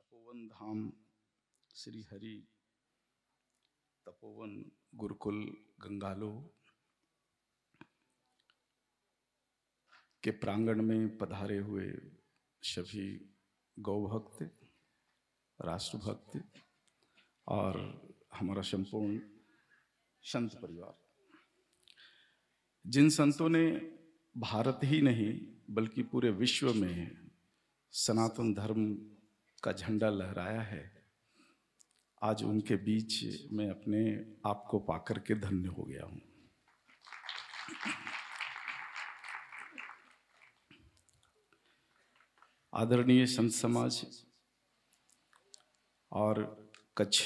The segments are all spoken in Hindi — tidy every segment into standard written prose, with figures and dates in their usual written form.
तपोवन धाम श्री हरि तपोवन गुरुकुल गंगालो के प्रांगण में पधारे हुए सभी गौभक्त, राष्ट्रभक्त और हमारा संपूर्ण संत परिवार, जिन संतों ने भारत ही नहीं बल्कि पूरे विश्व में सनातन धर्म का झंडा लहराया है, आज उनके बीच में अपने आप को पाकर के धन्य हो गया हूं। आदरणीय संत समाज और कच्छ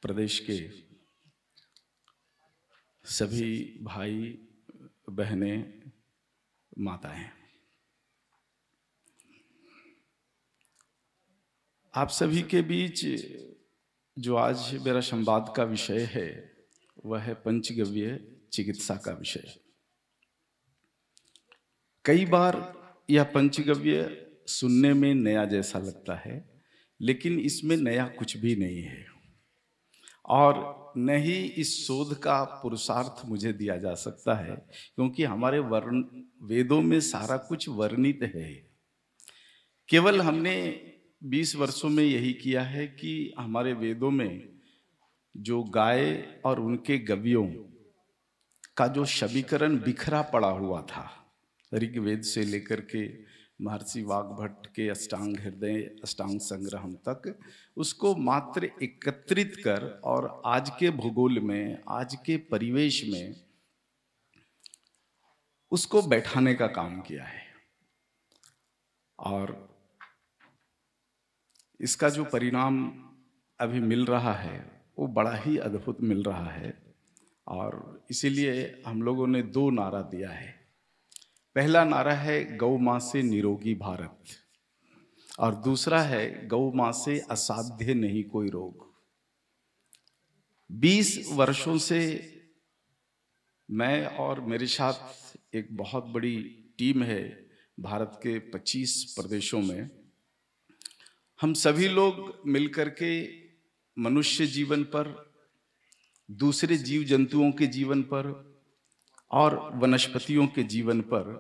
प्रदेश के सभी भाई बहनें, माताएं, आप सभी के बीच जो आज मेरा संवाद का विषय है वह है पंचगव्य चिकित्सा का विषय। कई बार यह पंचगव्य सुनने में नया जैसा लगता है, लेकिन इसमें नया कुछ भी नहीं है और न ही इस शोध का पुरुषार्थ मुझे दिया जा सकता है, क्योंकि हमारे वेदों में सारा कुछ वर्णित है। केवल हमने 20 वर्षों में यही किया है कि हमारे वेदों में जो गाय और उनके गव्यों का जो शबीकरण बिखरा पड़ा हुआ था, ऋग्वेद से लेकर के महर्षि वाग्भट्ट के अष्टांग हृदय अष्टांग संग्रहम तक, उसको मात्र एकत्रित कर और आज के भूगोल में, आज के परिवेश में उसको बैठाने का काम किया है। और इसका जो परिणाम अभी मिल रहा है वो बड़ा ही अद्भुत मिल रहा है। और इसीलिए हम लोगों ने 2 नारा दिया है। पहला नारा है गौ मां से निरोगी भारत, और दूसरा है गौ मां से असाध्य नहीं कोई रोग। 20 वर्षों से मैं और मेरे साथ एक बहुत बड़ी टीम है भारत के 25 प्रदेशों में। हम सभी लोग मिलकर के मनुष्य जीवन पर, दूसरे जीव जंतुओं के जीवन पर और वनस्पतियों के जीवन पर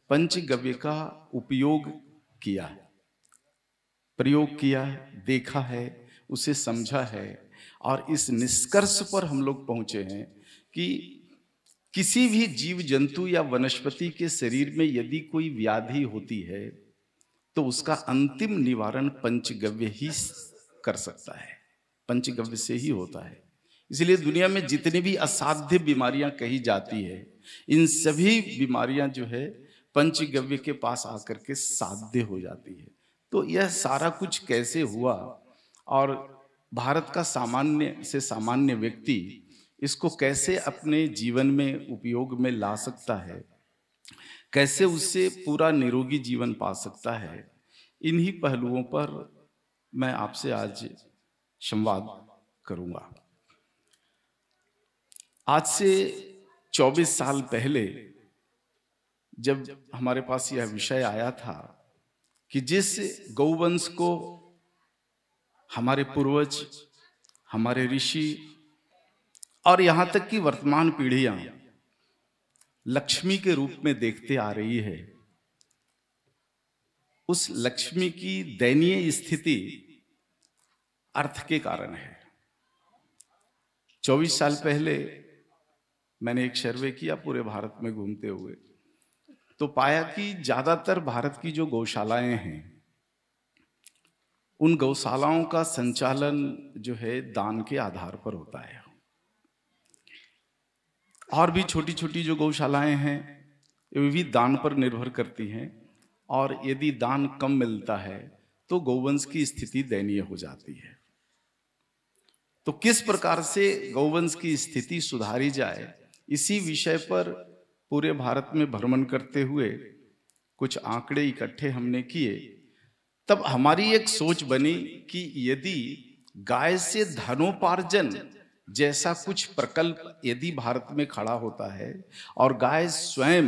पंचगव्य का उपयोग किया, प्रयोग किया, देखा है, उसे समझा है और इस निष्कर्ष पर हम लोग पहुंचे हैं कि किसी भी जीव जंतु या वनस्पति के शरीर में यदि कोई व्याधि होती है तो उसका अंतिम निवारण पंचगव्य ही कर सकता है, पंचगव्य से ही होता है। इसलिए दुनिया में जितनी भी असाध्य बीमारियां कही जाती है, इन सभी बीमारियां जो है पंचगव्य के पास आकर के साध्य हो जाती है। तो यह सारा कुछ कैसे हुआ और भारत का सामान्य से सामान्य व्यक्ति इसको कैसे अपने जीवन में उपयोग में ला सकता है, कैसे उससे पूरा निरोगी जीवन पा सकता है, इन्हीं पहलुओं पर मैं आपसे आज संवाद करूंगा। आज से 24 साल पहले जब हमारे पास यह विषय आया था कि जिस गौवंश को हमारे पूर्वज, हमारे ऋषि और यहां तक कि वर्तमान पीढ़ियां लक्ष्मी के रूप में देखते आ रही है, उस लक्ष्मी की दयनीय स्थिति अर्थ के कारण है। 24 साल पहले मैंने एक सर्वे किया पूरे भारत में घूमते हुए, तो पाया कि ज्यादातर भारत की जो गौशालाएं हैं, उन गौशालाओं का संचालन जो है दान के आधार पर होता है। और भी छोटी छोटी जो गौशालाएं हैं वे भी दान पर निर्भर करती हैं, और यदि दान कम मिलता है तो गौवंश की स्थिति दयनीय हो जाती है। तो किस प्रकार से गौवंश की स्थिति सुधारी जाए, इसी विषय पर पूरे भारत में भ्रमण करते हुए कुछ आंकड़े इकट्ठे हमने किए। तब हमारी एक सोच बनी कि यदि गाय से धनोपार्जन जैसा कुछ प्रकल्प यदि भारत में खड़ा होता है और गाय स्वयं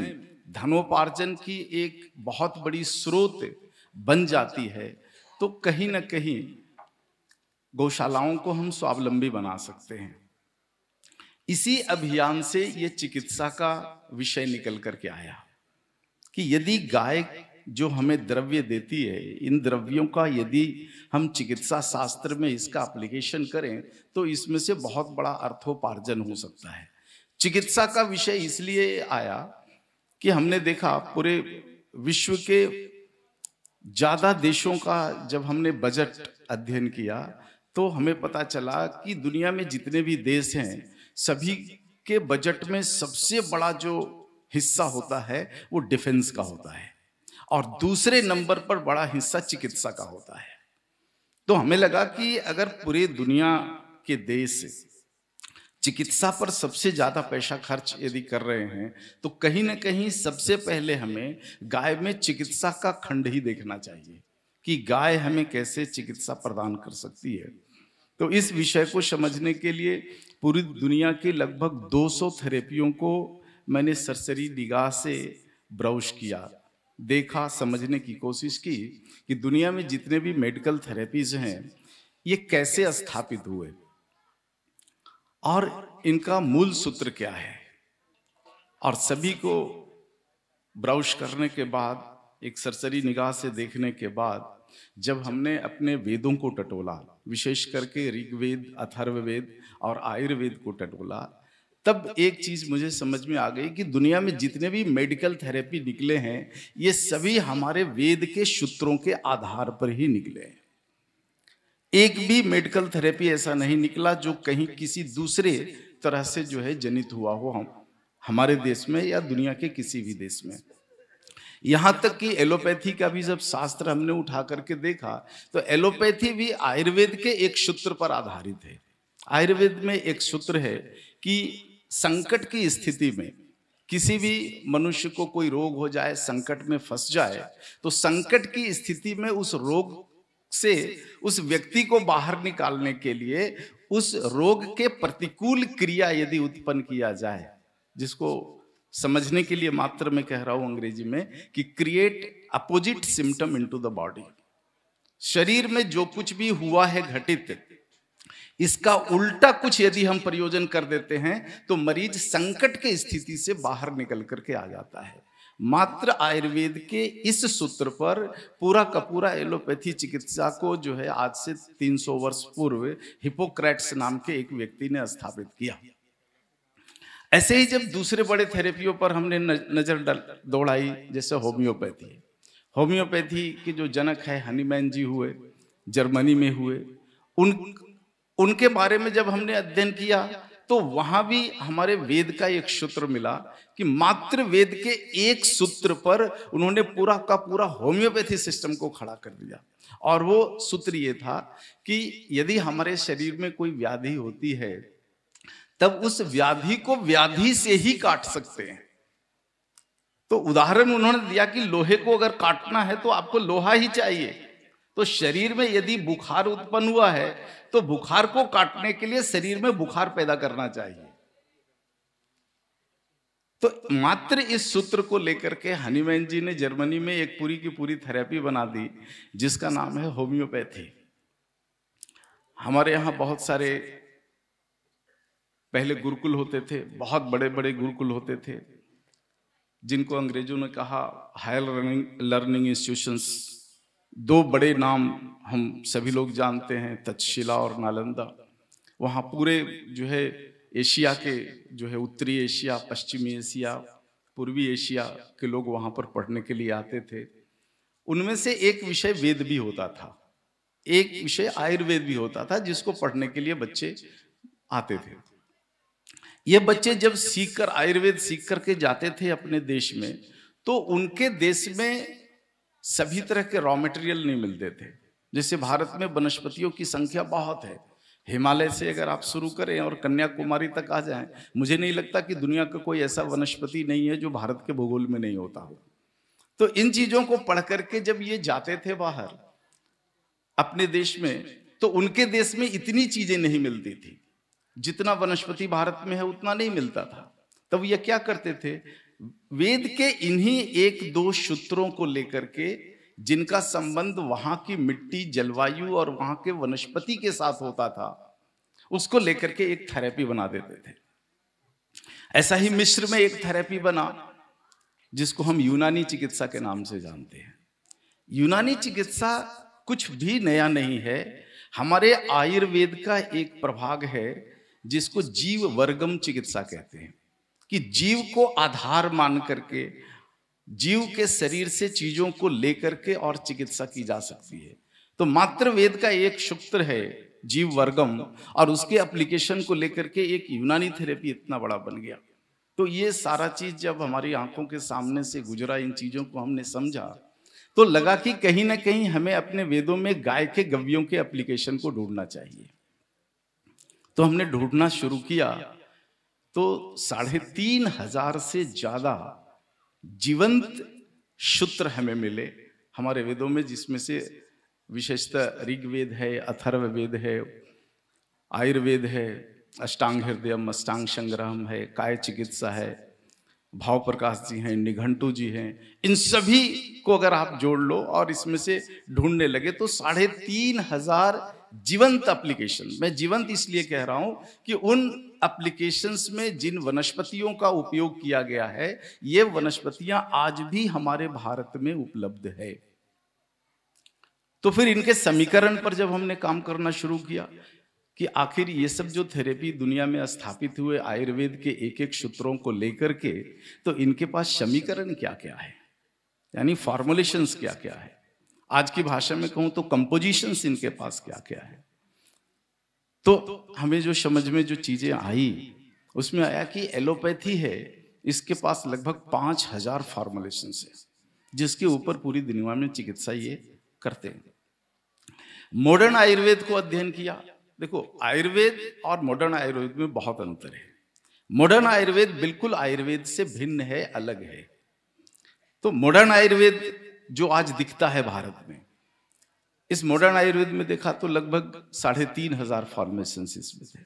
धनोपार्जन की एक बहुत बड़ी स्रोत बन जाती है तो कहीं ना कहीं गौशालाओं को हम स्वावलंबी बना सकते हैं। इसी अभियान से ये चिकित्सा का विषय निकल करके आया कि यदि गाय जो हमें द्रव्य देती है, इन द्रव्यों का यदि हम चिकित्सा शास्त्र में इसका एप्लीकेशन करें तो इसमें से बहुत बड़ा अर्थोपार्जन हो सकता है। चिकित्सा का विषय इसलिए आया कि हमने देखा पूरे विश्व के ज्यादा देशों का जब हमने बजट अध्ययन किया तो हमें पता चला कि दुनिया में जितने भी देश हैं सभी के बजट में सबसे बड़ा जो हिस्सा होता है वो डिफेंस का होता है और दूसरे नंबर पर बड़ा हिस्सा चिकित्सा का होता है। तो हमें लगा कि अगर पूरे दुनिया के देश चिकित्सा पर सबसे ज्यादा पैसा खर्च यदि कर रहे हैं तो कहीं ना कहीं सबसे पहले हमें गाय में चिकित्सा का खंड ही देखना चाहिए कि गाय हमें कैसे चिकित्सा प्रदान कर सकती है। तो इस विषय को समझने के लिए पूरी दुनिया के लगभग 200 थेरेपियों को मैंने सरसरी निगाह से ब्राउज किया, देखा, समझने की कोशिश की कि दुनिया में जितने भी मेडिकल थेरेपीज हैं ये कैसे स्थापित हुए और इनका मूल सूत्र क्या है। और सभी को ब्राउज करने के बाद, एक सरसरी निगाह से देखने के बाद, जब हमने अपने वेदों को टटोला, विशेष करके ऋग्वेद, अथर्ववेद और आयुर्वेद को टटोला, तब एक चीज मुझे समझ में आ गई कि दुनिया में जितने भी मेडिकल थेरेपी निकले हैं ये सभी हमारे वेद के सूत्रों के आधार पर ही निकले हैं। एक भी मेडिकल थेरेपी ऐसा नहीं निकला जो कहीं किसी दूसरे तरह से जो है जनित हुआ हो हम हमारे देश में या दुनिया के किसी भी देश में। यहां तक कि एलोपैथी का भी जब शास्त्र हमने उठा करके देखा तो एलोपैथी भी आयुर्वेद के एक सूत्र पर आधारित है। आयुर्वेद में एक सूत्र है कि संकट की स्थिति में किसी भी मनुष्य को कोई रोग हो जाए, संकट में फंस जाए, तो संकट की स्थिति में उस रोग से उस व्यक्ति को बाहर निकालने के लिए उस रोग के प्रतिकूल क्रिया यदि उत्पन्न किया जाए, जिसको समझने के लिए मात्र मैं कह रहा हूं अंग्रेजी में कि create opposite symptom into the body. शरीर में जो कुछ भी हुआ है घटित, इसका उल्टा कुछ यदि हम प्रयोजन कर देते हैं तो मरीज संकट के स्थिति से बाहर निकल करके आ जाता है। मात्र आयुर्वेद के इस सूत्र पर पूरा का पूरा एलोपैथी चिकित्सा को जो है आज से 300 वर्ष पूर्व हिपोक्रेट्स नाम के एक व्यक्ति ने स्थापित किया। ऐसे ही जब दूसरे बड़े थेरेपियों पर हमने नजर दौड़ाई, जैसे होम्योपैथी, होम्योपैथी के जो जनक है हनीमैन जी हुए, जर्मनी में हुए, उनके बारे में जब हमने अध्ययन किया तो वहां भी हमारे वेद का एक सूत्र मिला कि मात्र वेद के एक सूत्र पर उन्होंने पूरा का पूरा होम्योपैथी सिस्टम को खड़ा कर दिया। और वो सूत्र ये था कि यदि हमारे शरीर में कोई व्याधि होती है तब उस व्याधि को व्याधि से ही काट सकते हैं। तो उदाहरण उन्होंने दिया कि लोहे को अगर काटना है तो आपको लोहा ही चाहिए। तो शरीर में यदि बुखार उत्पन्न हुआ है तो बुखार को काटने के लिए शरीर में बुखार पैदा करना चाहिए। तो मात्र इस सूत्र को लेकर के हनीमैन जी ने जर्मनी में एक पूरी की पूरी थेरेपी बना दी जिसका नाम है होम्योपैथी। हमारे यहाँ बहुत सारे पहले गुरुकुल होते थे, बहुत बड़े बड़े गुरुकुल होते थे, जिनको अंग्रेजों ने कहा हायर लर्निंग इंस्टीट्यूशंस। दो बड़े नाम हम सभी लोग जानते हैं, तक्षशिला और नालंदा। वहाँ पूरे जो है एशिया के जो है उत्तरी एशिया, पश्चिमी एशिया, पूर्वी एशिया के लोग वहाँ पर पढ़ने के लिए आते थे। उनमें से एक विषय वेद भी होता था, एक विषय आयुर्वेद भी होता था, जिसको पढ़ने के लिए बच्चे आते थे। ये बच्चे जब सीखकर आयुर्वेद सीख करके जाते थे अपने देश में, तो उनके देश में सभी तरह के रॉ मटेरियल नहीं मिलते थे। जैसे भारत में वनस्पतियों की संख्या बहुत है, हिमालय से अगर आप शुरू करें और कन्याकुमारी तक आ जाएं, मुझे नहीं लगता कि दुनिया का कोई ऐसा वनस्पति नहीं है जो भारत के भूगोल में नहीं होता हो। तो इन चीजों को पढ़ करके जब ये जाते थे बाहर अपने देश में, तो उनके देश में इतनी चीजें नहीं मिलती थी, जितना वनस्पति भारत में है उतना नहीं मिलता था। तब ये क्या करते थे, वेद के इन्हीं एक दो सूत्रों को लेकर के जिनका संबंध वहां की मिट्टी, जलवायु और वहां के वनस्पति के साथ होता था, उसको लेकर के एक थेरेपी बना देते थे। ऐसा ही मिस्र में एक थेरेपी बना जिसको हम यूनानी चिकित्सा के नाम से जानते हैं। यूनानी चिकित्सा कुछ भी नया नहीं है, हमारे आयुर्वेद का एक प्रभाग है जिसको जीव वर्गम चिकित्सा कहते हैं, कि जीव को आधार मान करके जीव के शरीर से चीजों को लेकर के और चिकित्सा की जा सकती है। तो मात्र वेद का एक सूत्र है जीव वर्गम, और उसके एप्लीकेशन को लेकर के एक यूनानी थेरेपी इतना बड़ा बन गया। तो ये सारा चीज जब हमारी आंखों के सामने से गुजरा, इन चीजों को हमने समझा, तो लगा कि कहीं ना कहीं हमें अपने वेदों में गाय के गव्यों के एप्लीकेशन को ढूंढना चाहिए। तो हमने ढूंढना शुरू किया, तो 3500 से ज्यादा जीवंत सूत्र हमें मिले हमारे वेदों में, जिसमें से विशेषतः ऋग्वेद है, अथर्ववेद है, आयुर्वेद है, अष्टांग हृदयम, अष्टांग संग्रहम है, काय चिकित्सा है, भाव प्रकाश जी हैं, निघंटू जी हैं। इन सभी को अगर आप जोड़ लो और इसमें से ढूंढने लगे तो 3500 जीवंत एप्लीकेशन। मैं जीवंत इसलिए कह रहा हूं कि उन एप्लीकेशंस में जिन वनस्पतियों का उपयोग किया गया है, ये वनस्पतियां आज भी हमारे भारत में उपलब्ध है। तो फिर इनके समीकरण पर जब हमने काम करना शुरू किया कि आखिर ये सब जो थेरेपी दुनिया में स्थापित हुए आयुर्वेद के एक एक सूत्रों को लेकर के, तो इनके पास समीकरण क्या क्या है, यानी फॉर्मुलेशंस क्या क्या है, आज की भाषा में कहूं तो कंपोजिशंस इनके पास क्या क्या है। तो हमें जो समझ में जो चीजें आई, उसमें आया कि एलोपैथी है, इसके पास लगभग 5000 फॉर्मुलेशंस है, जिसके ऊपर पूरी दुनिया में चिकित्सा ये करते हैं। मॉडर्न आयुर्वेद को अध्ययन किया। देखो, आयुर्वेद और मॉडर्न आयुर्वेद में बहुत अंतर है। मॉडर्न आयुर्वेद बिल्कुल आयुर्वेद से भिन्न है, अलग है। तो मॉडर्न आयुर्वेद जो आज दिखता है भारत में, इस मॉडर्न आयुर्वेद में देखा तो लगभग 3500 फॉर्मुलेशंस इसमें थे।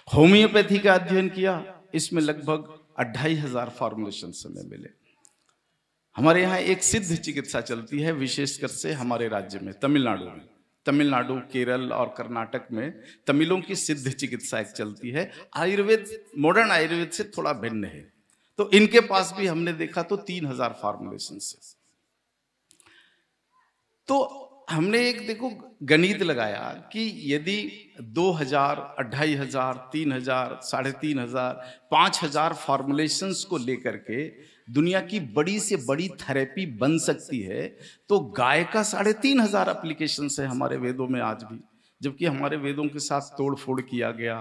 होम्योपैथी का अध्ययन किया, इसमें लगभग 2500 फॉर्मुलेशंस हमें मिले। हमारे यहाँ एक सिद्ध चिकित्सा चलती है, विशेषकर से हमारे राज्य में, तमिलनाडु में, तमिलनाडु, केरल और कर्नाटक में तमिलों की सिद्ध चिकित्सा एक चलती है। आयुर्वेद मॉडर्न आयुर्वेद से थोड़ा भिन्न है। तो इनके पास भी हमने देखा तो 3000 फॉर्मुलेशन से। तो हमने एक देखो गणित लगाया कि यदि 2000, 2500, 3000, 3500, 5000 फॉर्मुलेशंस को लेकर के दुनिया की बड़ी से बड़ी थेरेपी बन सकती है, तो गाय का 3500 एप्लीकेशन है हमारे वेदों में आज भी। जबकि हमारे वेदों के साथ तोड़फोड़ किया गया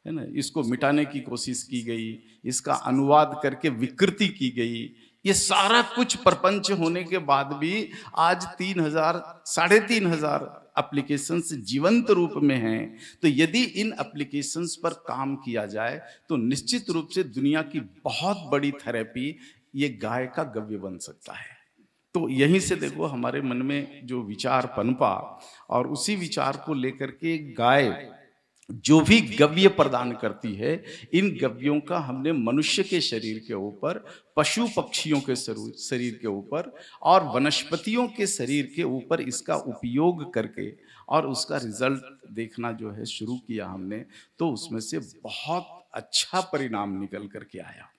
है ना, इसको मिटाने की कोशिश की गई, इसका अनुवाद करके विकृति की गई, ये सारा कुछ प्रपंच होने के बाद भी आज 3000, 3500 एप्लीकेशंस जीवंत रूप में हैं। तो यदि इन एप्लीकेशंस पर काम किया जाए तो निश्चित रूप से दुनिया की बहुत बड़ी थेरेपी ये गाय का गव्य बन सकता है। तो यहीं से देखो हमारे मन में जो विचार पनपा, और उसी विचार को लेकर के गाय जो भी गव्य प्रदान करती है, इन गव्यों का हमने मनुष्य के शरीर के ऊपर, पशु पक्षियों के शरीर के ऊपर और वनस्पतियों के शरीर के ऊपर इसका उपयोग करके और उसका रिजल्ट देखना जो है शुरू किया हमने। तो उसमें से बहुत अच्छा परिणाम निकल करके आया।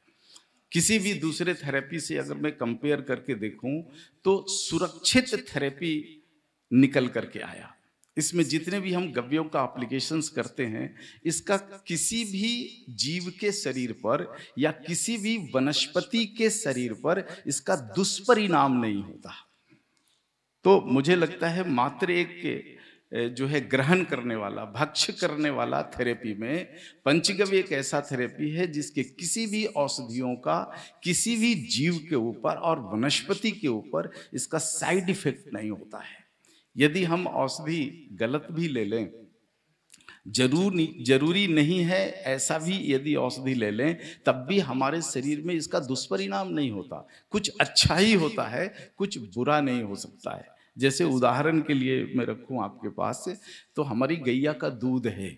किसी भी दूसरे थेरेपी से अगर मैं कंपेयर करके देखूं तो सुरक्षित थेरेपी निकल करके आया। इसमें जितने भी हम गव्यों का एप्लीकेशंस करते हैं, इसका किसी भी जीव के शरीर पर या किसी भी वनस्पति के शरीर पर इसका दुष्परिणाम नहीं होता। तो मुझे लगता है मात्र एक जो है ग्रहण करने वाला, भक्ष्य करने वाला थेरेपी में पंचगव्य एक ऐसा थेरेपी है जिसके किसी भी औषधियों का किसी भी जीव के ऊपर और वनस्पति के ऊपर इसका साइड इफेक्ट नहीं होता है। यदि हम औषधि गलत भी ले लें, जरूरी नहीं है ऐसा भी यदि औषधि ले लें तब भी हमारे शरीर में इसका दुष्परिणाम नहीं होता। कुछ अच्छा ही होता है, कुछ बुरा नहीं हो सकता है। जैसे उदाहरण के लिए मैं रखूं आपके पास से, तो हमारी गैया का दूध है,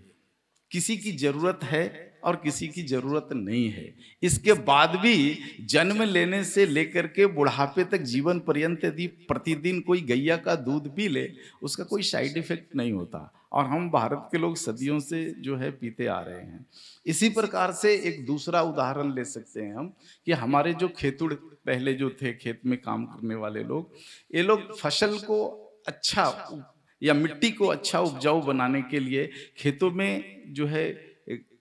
किसी की जरूरत है और किसी की जरूरत नहीं है। इसके बाद भी जन्म लेने से लेकर के बुढ़ापे तक जीवन पर्यंत यदि प्रतिदिन कोई गैया का दूध पी ले, उसका कोई साइड इफेक्ट नहीं होता। और हम भारत के लोग सदियों से जो है पीते आ रहे हैं। इसी प्रकार से एक दूसरा उदाहरण ले सकते हैं हम कि हमारे जो खेतुड़ पहले जो थे, खेत में काम करने वाले लोग, ये लोग फसल को अच्छा या मिट्टी को अच्छा उपजाऊ बनाने के लिए खेतों में जो है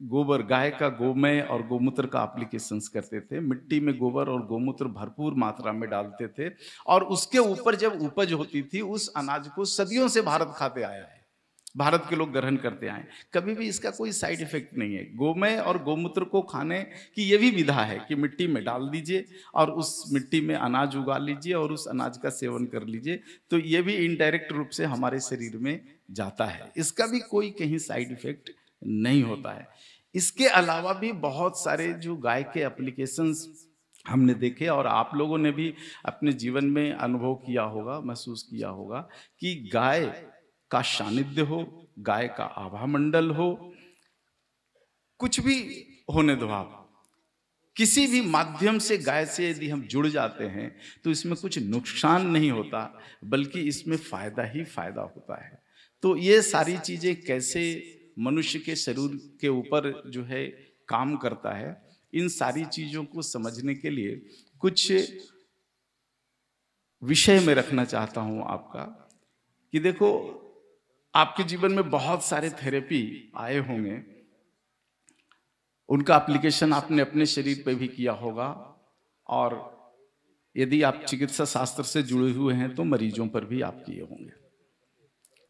गोबर, गाय का गोमय और गोमूत्र का एप्लीकेशंस करते थे। मिट्टी में गोबर और गोमूत्र भरपूर मात्रा में डालते थे और उसके ऊपर जब उपज होती थी उस अनाज को सदियों से भारत खाते आया है, भारत के लोग ग्रहण करते आए। कभी भी इसका कोई साइड इफेक्ट नहीं है। गोमय और गोमूत्र को खाने की ये भी विधा है कि मिट्टी में डाल दीजिए और उस मिट्टी में अनाज उगा लीजिए और उस अनाज का सेवन कर लीजिए, तो ये भी इनडायरेक्ट रूप से हमारे शरीर में जाता है। इसका भी कोई कहीं साइड इफेक्ट नहीं होता है। इसके अलावा भी बहुत सारे जो गाय के एप्लीकेशंस हमने देखे और आप लोगों ने भी अपने जीवन में अनुभव किया होगा, महसूस किया होगा कि गाय का सानिध्य हो, गाय का आभा मंडल हो, कुछ भी होने दो आप, किसी भी माध्यम से गाय से यदि हम जुड़ जाते हैं तो इसमें कुछ नुकसान नहीं होता, बल्कि इसमें फायदा ही फायदा होता है। तो ये सारी चीजें कैसे मनुष्य के शरीर के ऊपर जो है काम करता है, इन सारी चीजों को समझने के लिए कुछ विषय में रखना चाहता हूं आपका कि देखो, आपके जीवन में बहुत सारे थेरेपी आए होंगे, उनका एप्लीकेशन आपने अपने शरीर पे भी किया होगा और यदि आप चिकित्सा शास्त्र से जुड़े हुए हैं तो मरीजों पर भी आप किए होंगे।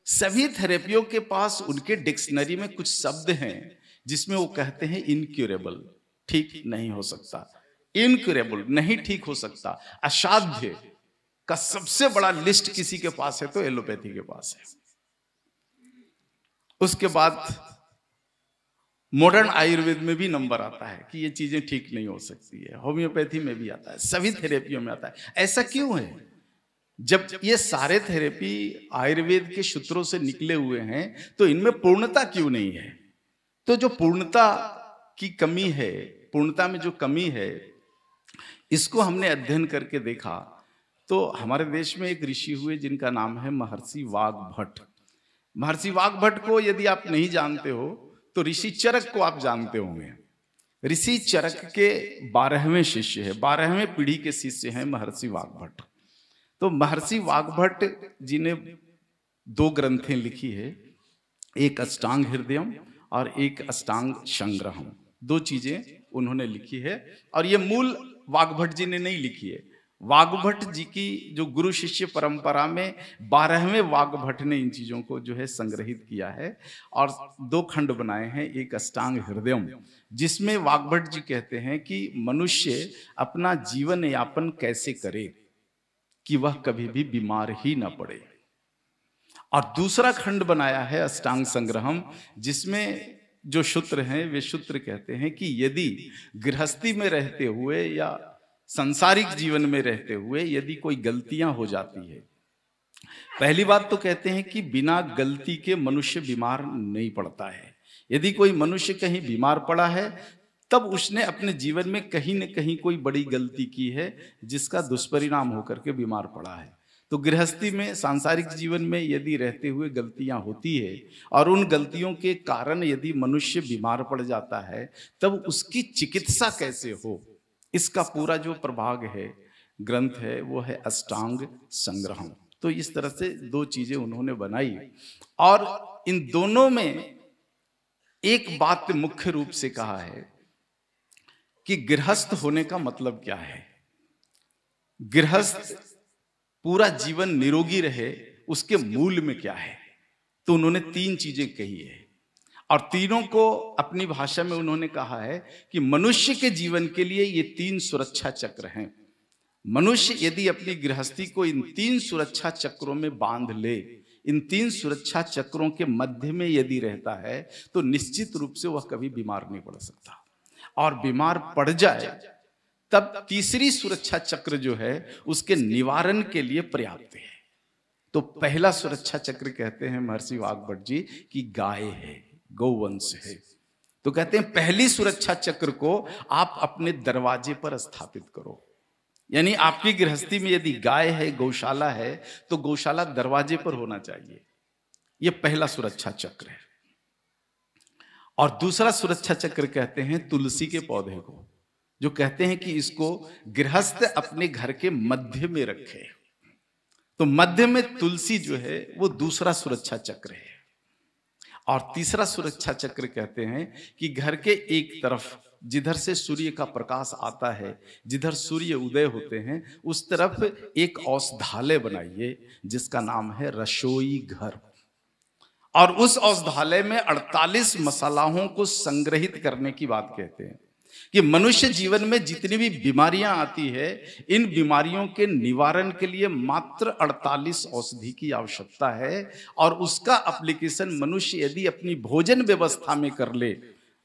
सभी थेरेपियों के पास उनके डिक्शनरी में कुछ शब्द हैं जिसमें वो कहते हैं इनक्यूरेबल, ठीक नहीं हो सकता, इनक्यूरेबल नहीं ठीक हो सकता, असाध्य का सबसे बड़ा लिस्ट किसी के पास है तो एलोपैथी के पास है। उसके बाद मॉडर्न आयुर्वेद में भी नंबर आता है कि ये चीजें ठीक नहीं हो सकती है, होम्योपैथी में भी आता है, सभी थेरेपियों में आता है। ऐसा क्यों है? जब ये सारे थेरेपी आयुर्वेद के सूत्रों से निकले हुए हैं तो इनमें पूर्णता क्यों नहीं है? तो जो पूर्णता की कमी है, पूर्णता में जो कमी है, इसको हमने अध्ययन करके देखा तो हमारे देश में एक ऋषि हुए जिनका नाम है महर्षि वाग्भट। महर्षि वाग्भट को यदि आप नहीं जानते हो तो ऋषि चरक को आप जानते होंगे। ऋषि चरक के 12वें शिष्य है, 12वें पीढ़ी के शिष्य हैं महर्षि वाग्भट। तो महर्षि वाग्भट जी ने 2 ग्रंथें लिखी है, एक अष्टांग हृदयम और एक अष्टांग संग्रहम। 2 चीजें उन्होंने लिखी है और ये मूल वाग्भट जी ने नहीं लिखी है। वाग्भट जी की जो गुरु शिष्य परंपरा में 12वें वाग्भट ने इन चीजों को जो है संग्रहित किया है और 2 खंड बनाए हैं। एक अष्टांग हृदयम, जिसमें वाग्भट जी कहते हैं कि मनुष्य अपना जीवन यापन कैसे करे कि वह कभी भी बीमार ही ना पड़े। और दूसरा खंड बनाया है अष्टांग संग्रहम, जिसमें जो सूत्र हैं वे सूत्र कहते हैं कि यदि गृहस्थी में रहते हुए या सांसारिक जीवन में रहते हुए यदि कोई गलतियां हो जाती है, पहली बात तो कहते हैं कि बिना गलती के मनुष्य बीमार नहीं पड़ता है। यदि कोई मनुष्य कहीं बीमार पड़ा है तब उसने अपने जीवन में कहीं न कहीं कोई बड़ी गलती की है जिसका दुष्परिणाम होकर के बीमार पड़ा है। तो गृहस्थी में, सांसारिक जीवन में यदि रहते हुए गलतियां होती है और उन गलतियों के कारण यदि मनुष्य बीमार पड़ जाता है तब उसकी चिकित्सा कैसे हो, इसका पूरा जो प्रभाग है, ग्रंथ है, वो है अष्टांग संग्रहम। तो इस तरह से 2 चीजें उन्होंने बनाई और इन दोनों में एक बात मुख्य रूप से कहा है कि गृहस्थ होने का मतलब क्या है। गृहस्थ पूरा जीवन निरोगी रहे, उसके मूल में क्या है। तो उन्होंने 3 चीजें कही है और तीनों को अपनी भाषा में उन्होंने कहा है कि मनुष्य के जीवन के लिए ये 3 सुरक्षा चक्र हैं। मनुष्य यदि अपनी गृहस्थी को इन 3 सुरक्षा चक्रों में बांध ले, इन 3 सुरक्षा चक्रों के मध्य में यदि रहता है तो निश्चित रूप से वह कभी बीमार नहीं पड़ सकता, और बीमार पड़ जाए तब तीसरी सुरक्षा चक्र जो है उसके निवारण के लिए पर्याप्त है। तो पहला सुरक्षा चक्र कहते हैं महर्षि वाग्भट जी की गाय है, गौवंश है। तो तो कहते हैं पहली सुरक्षा चक्र को आप अपने दरवाजे पर स्थापित करो। यानी आपकी गृहस्थी में यदि गाय है, गौशाला है, तो गौशाला दरवाजे पर होना चाहिए। यह पहला सुरक्षा चक्र है। और दूसरा सुरक्षा चक्र कहते हैं तुलसी के पौधे को, जो कहते हैं कि इसको गृहस्थ अपने घर के मध्य में रखे। तो मध्य में तुलसी जो है वो दूसरा सुरक्षा चक्र है। और तीसरा सुरक्षा चक्र कहते हैं कि घर के एक तरफ जिधर से सूर्य का प्रकाश आता है, जिधर सूर्य उदय होते हैं, उस तरफ एक औषधालय बनाइए जिसका नाम है रसोई घर। और उस औषधालय में 48 मसालाओं को संग्रहित करने की बात कहते हैं कि मनुष्य जीवन में जितनी भी बीमारियां आती है, इन बीमारियों के निवारण के लिए मात्र 48 औषधि की आवश्यकता है। और उसका एप्लीकेशन मनुष्य यदि अपनी भोजन व्यवस्था में कर ले,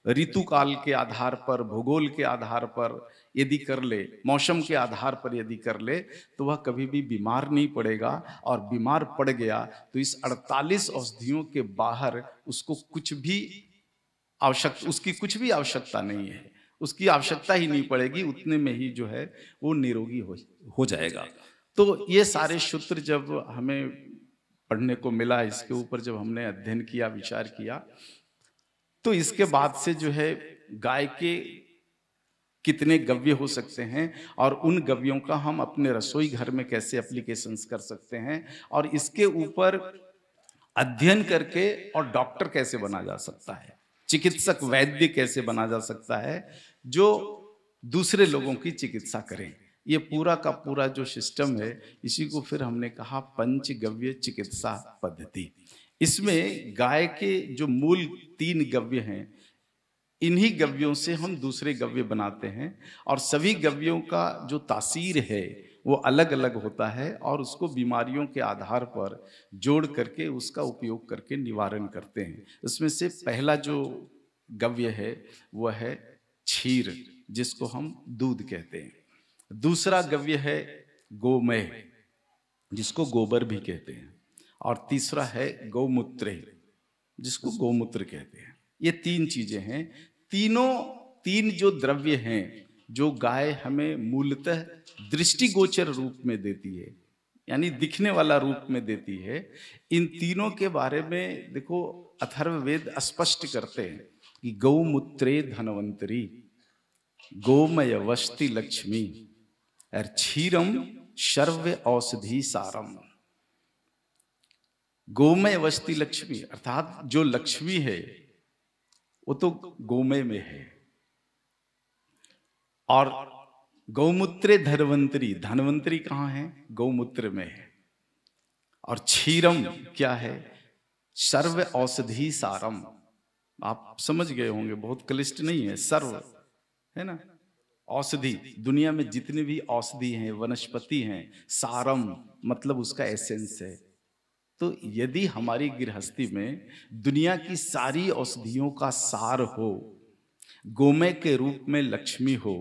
ऋतु काल के आधार पर, भूगोल के आधार पर यदि कर ले, मौसम के आधार पर यदि कर ले, तो वह कभी भी बीमार नहीं पड़ेगा। और बीमार पड़ गया तो इस 48 औषधियों के बाहर उसको उसकी कुछ भी आवश्यकता नहीं है, उसकी आवश्यकता ही नहीं पड़ेगी, उतने में ही जो है वो निरोगी हो जाएगा। तो ये सारे सूत्र जब हमें पढ़ने को मिला, इसके ऊपर जब हमने अध्ययन किया, विचार किया, तो इसके बाद से जो है गाय के कितने गव्य हो सकते हैं और उन गव्यों का हम अपने रसोई घर में कैसे एप्लीकेशंस कर सकते हैं, और इसके ऊपर अध्ययन करके और डॉक्टर कैसे बना जा सकता है, चिकित्सक वैद्य कैसे बना जा सकता है जो दूसरे लोगों की चिकित्सा करें। ये पूरा का पूरा जो सिस्टम है, इसी को फिर हमने कहा पंचगव्य चिकित्सा पद्धति। इसमें गाय के जो मूल 3 गव्य हैं, इन्हीं गव्यों से हम दूसरे गव्य बनाते हैं। और सभी गव्यों का जो तासीर है वो अलग अलग होता है, और उसको बीमारियों के आधार पर जोड़ करके उसका उपयोग करके निवारण करते हैं। इसमें से पहला जो गव्य है वह है क्षीर, जिसको हम दूध कहते हैं। दूसरा गव्य है गोमय, जिसको गोबर भी कहते हैं। और तीसरा है गौमूत्र, जिसको गौमूत्र कहते हैं। ये 3 चीजें हैं। तीन जो द्रव्य हैं जो गाय हमें मूलतः दृष्टिगोचर रूप में देती है, यानी दिखने वाला रूप में देती है, इन तीनों के बारे में देखो अथर्ववेद स्पष्ट करते हैं कि गौमूत्रे धनवंतरी, गोमय वस्ति लक्ष्मी, और क्षीरम सर्व औषधि सारम। गोमय वस्ति लक्ष्मी अर्थात जो लक्ष्मी है वो तो गोमय में है, और गौमूत्रे धनवंतरी, धनवंतरी कहाँ है? गौमूत्र में है। और क्षीरम क्या है? सर्व औषधि सारम। आप समझ गए होंगे, बहुत क्लिष्ट नहीं है, सर्व है ना। औषधि, दुनिया में जितनी भी औषधि हैं, वनस्पति हैं, सारम मतलब उसका एसेंस है। तो यदि हमारी गृहस्थी में दुनिया की सारी औषधियों का सार हो, गोमय के रूप में लक्ष्मी हो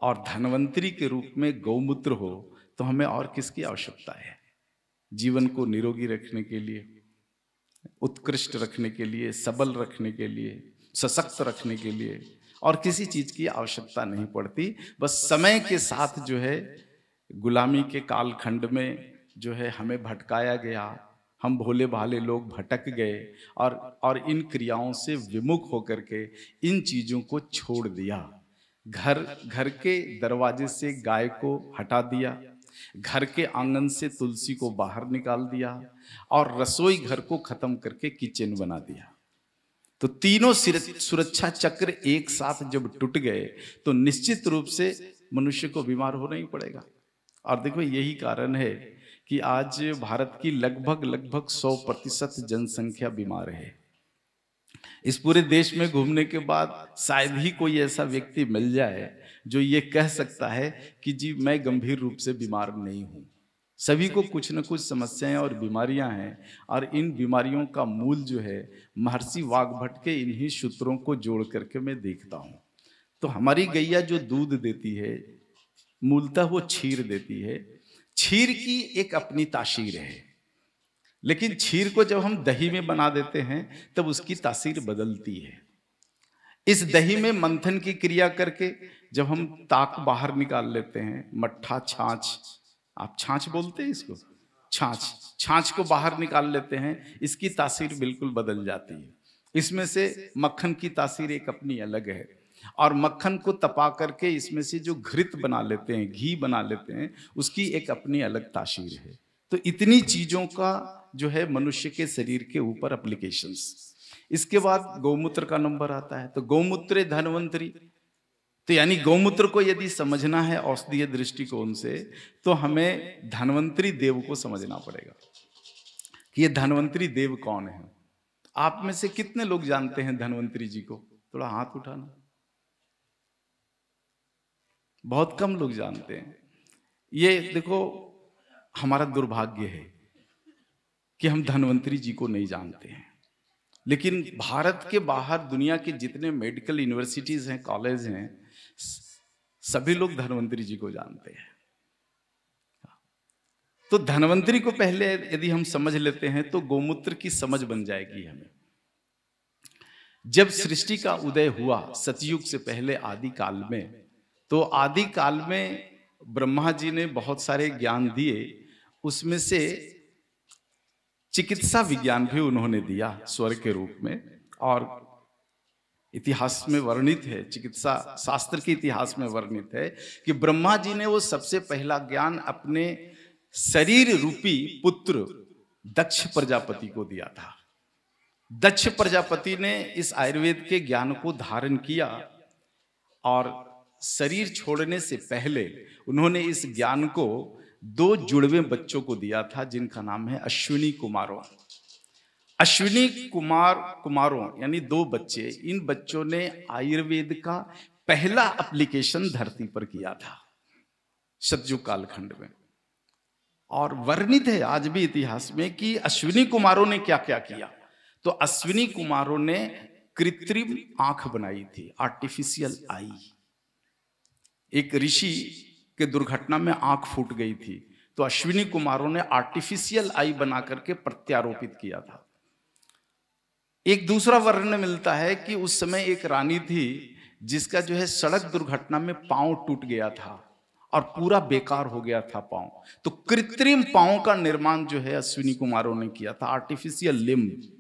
और धनवंतरी के रूप में गौमूत्र हो, तो हमें और किसकी आवश्यकता है? जीवन को निरोगी रखने के लिए, उत्कृष्ट रखने के लिए, सबल रखने के लिए, सशक्त रखने के लिए और किसी चीज की आवश्यकता नहीं पड़ती। बस समय के साथ जो है गुलामी के कालखंड में जो है हमें भटकाया गया, हम भोले भाले लोग भटक गए और इन क्रियाओं से विमुख होकर के इन चीजों को छोड़ दिया। घर के दरवाजे से गाय को हटा दिया, घर के आंगन से तुलसी को बाहर निकाल दिया और रसोई घर को खत्म करके किचन बना दिया। तो तीनों सुरक्षा चक्र एक साथ जब टूट गए तो निश्चित रूप से मनुष्य को बीमार होना ही पड़ेगा। और देखो यही कारण है कि आज भारत की लगभग 100% जनसंख्या बीमार है। इस पूरे देश में घूमने के बाद शायद ही कोई ऐसा व्यक्ति मिल जाए जो ये कह सकता है कि जी मैं गंभीर रूप से बीमार नहीं हूं। सभी को कुछ न कुछ समस्याएं और बीमारियां हैं, और इन बीमारियों का मूल जो है महर्षि वाग्भट के इन्हीं सूत्रों को जोड़ करके मैं देखता हूं। तो हमारी गैया जो दूध देती है मूलतः वो क्षीर देती है। क्षीर की एक अपनी तासीर है, लेकिन क्षीर को जब हम दही में बना देते हैं तब उसकी तासीर बदलती है। इस दही में मंथन की क्रिया करके जब हम ताक बाहर निकाल लेते हैं, मट्ठा, छाछ, आप छाछ बोलते हैं इसको, छाछ को बाहर निकाल लेते हैं, इसकी तासीर बिल्कुल बदल जाती है। इसमें से मक्खन की तासीर एक अपनी अलग है, और मक्खन को तपा करके इसमें से जो घृत बना लेते हैं, घी बना लेते हैं, उसकी एक अपनी अलग तासीर है। तो इतनी चीजों का जो है मनुष्य के शरीर के ऊपर एप्लीकेशंस। इसके बाद गौमूत्र का नंबर आता है। तो गौमूत्र धन्वंतरी, तो यानी गौमूत्र को यदि समझना है औषधीय दृष्टिकोण से, तो हमें धन्वंतरी देव को समझना पड़ेगा कि ये धन्वंतरी देव कौन है। आप में से कितने लोग जानते हैं धन्वंतरी जी को? थोड़ा हाथ उठाना। बहुत कम लोग जानते हैं। ये देखो, हमारा दुर्भाग्य है कि हम धन्वंतरी जी को नहीं जानते हैं। लेकिन भारत के बाहर दुनिया के जितने मेडिकल यूनिवर्सिटीज हैं, कॉलेज हैं, सभी लोग धन्वंतरी जी को जानते हैं। तो धन्वंतरी को पहले यदि हम समझ लेते हैं तो गौमूत्र की समझ बन जाएगी हमें। जब सृष्टि का उदय हुआ सतयुग से पहले आदि काल में, तो आदि काल में ब्रह्मा जी ने बहुत सारे ज्ञान दिए, उसमें से चिकित्सा विज्ञान भी उन्होंने दिया स्वर के रूप में। और इतिहास में वर्णित है, चिकित्सा शास्त्र के इतिहास में वर्णित है कि ब्रह्मा जी ने वो सबसे पहला ज्ञान अपने शरीर रूपी पुत्र दक्ष प्रजापति को दिया था। दक्ष प्रजापति ने इस आयुर्वेद के ज्ञान को धारण किया, और शरीर छोड़ने से पहले उन्होंने इस ज्ञान को 2 जुड़वे बच्चों को दिया था, जिनका नाम है अश्विनी कुमारों। अश्विनी कुमारों यानी 2 बच्चे, इन बच्चों ने आयुर्वेद का पहला एप्लीकेशन धरती पर किया था सतयुग कालखंड में। और वर्णित है आज भी इतिहास में कि अश्विनी कुमारों ने क्या क्या किया। तो अश्विनी कुमारों ने कृत्रिम आंख बनाई थी, आर्टिफिशियल आई। एक ऋषि के दुर्घटना में आंख फूट गई थी, तो अश्विनी कुमारों ने आर्टिफिशियल आई बना करके प्रत्यारोपित किया था। एक दूसरा वर्णन मिलता है कि उस समय एक रानी थी जिसका जो है सड़क दुर्घटना में पांव टूट गया था और पूरा बेकार हो गया था पांव। तो कृत्रिम पांव का निर्माण जो है अश्विनी कुमारों ने किया था, आर्टिफिशियल लिम्ब।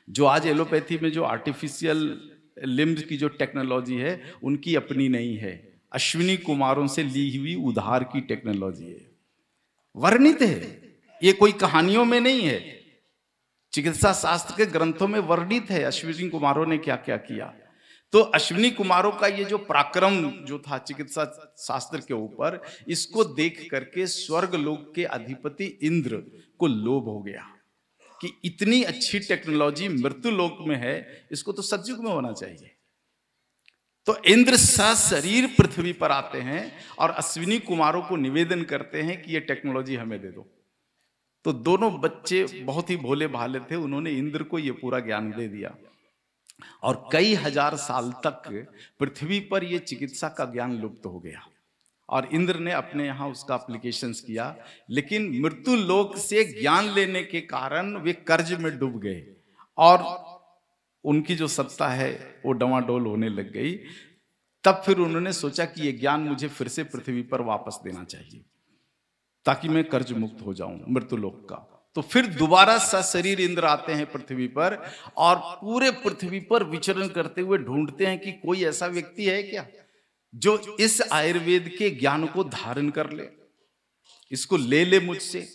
जो आज एलोपैथी में जो आर्टिफिशियल लिम्ब की जो टेक्नोलॉजी है, उनकी अपनी नहीं है, अश्विनी कुमारों से ली हुई उधार की टेक्नोलॉजी है। वर्णित है, ये कोई कहानियों में नहीं है, चिकित्सा शास्त्र के ग्रंथों में वर्णित है अश्विनी कुमारों ने क्या क्या किया। तो अश्विनी कुमारों का ये जो पराक्रम जो था चिकित्सा शास्त्र के ऊपर, इसको देख करके स्वर्ग लोक के अधिपति इंद्र को लोभ हो गया कि इतनी अच्छी टेक्नोलॉजी मृत्यु लोक में है, इसको तो सतयुग में होना चाहिए। तो इंद्र सशरीर पृथ्वी पर आते हैं और अश्विनी कुमारों को निवेदन करते हैं कि ये टेक्नोलॉजी हमें दे दो। तो दोनों बच्चे बहुत ही भोले भाले थे, उन्होंने इंद्र को ये पूरा ज्ञान दे दिया, और कई हजार साल तक पृथ्वी पर यह चिकित्सा का ज्ञान लुप्त हो गया, और इंद्र ने अपने यहाँ उसका एप्लीकेशंस किया। लेकिन मृत्यु लोक से ज्ञान लेने के कारण वे कर्ज में डूब गए, और उनकी जो सत्ता है वो डवाडोल होने लग गई। तब फिर उन्होंने सोचा कि ये ज्ञान मुझे फिर से पृथ्वी पर वापस देना चाहिए ताकि मैं कर्ज मुक्त हो जाऊं मृत्यु लोक का। तो फिर दोबारा सशरीर इंद्र आते हैं पृथ्वी पर, और पूरे पृथ्वी पर विचरण करते हुए ढूंढते हैं कि कोई ऐसा व्यक्ति है क्या जो इस आयुर्वेद के ज्ञान को धारण कर ले, इसको ले ले मुझसे।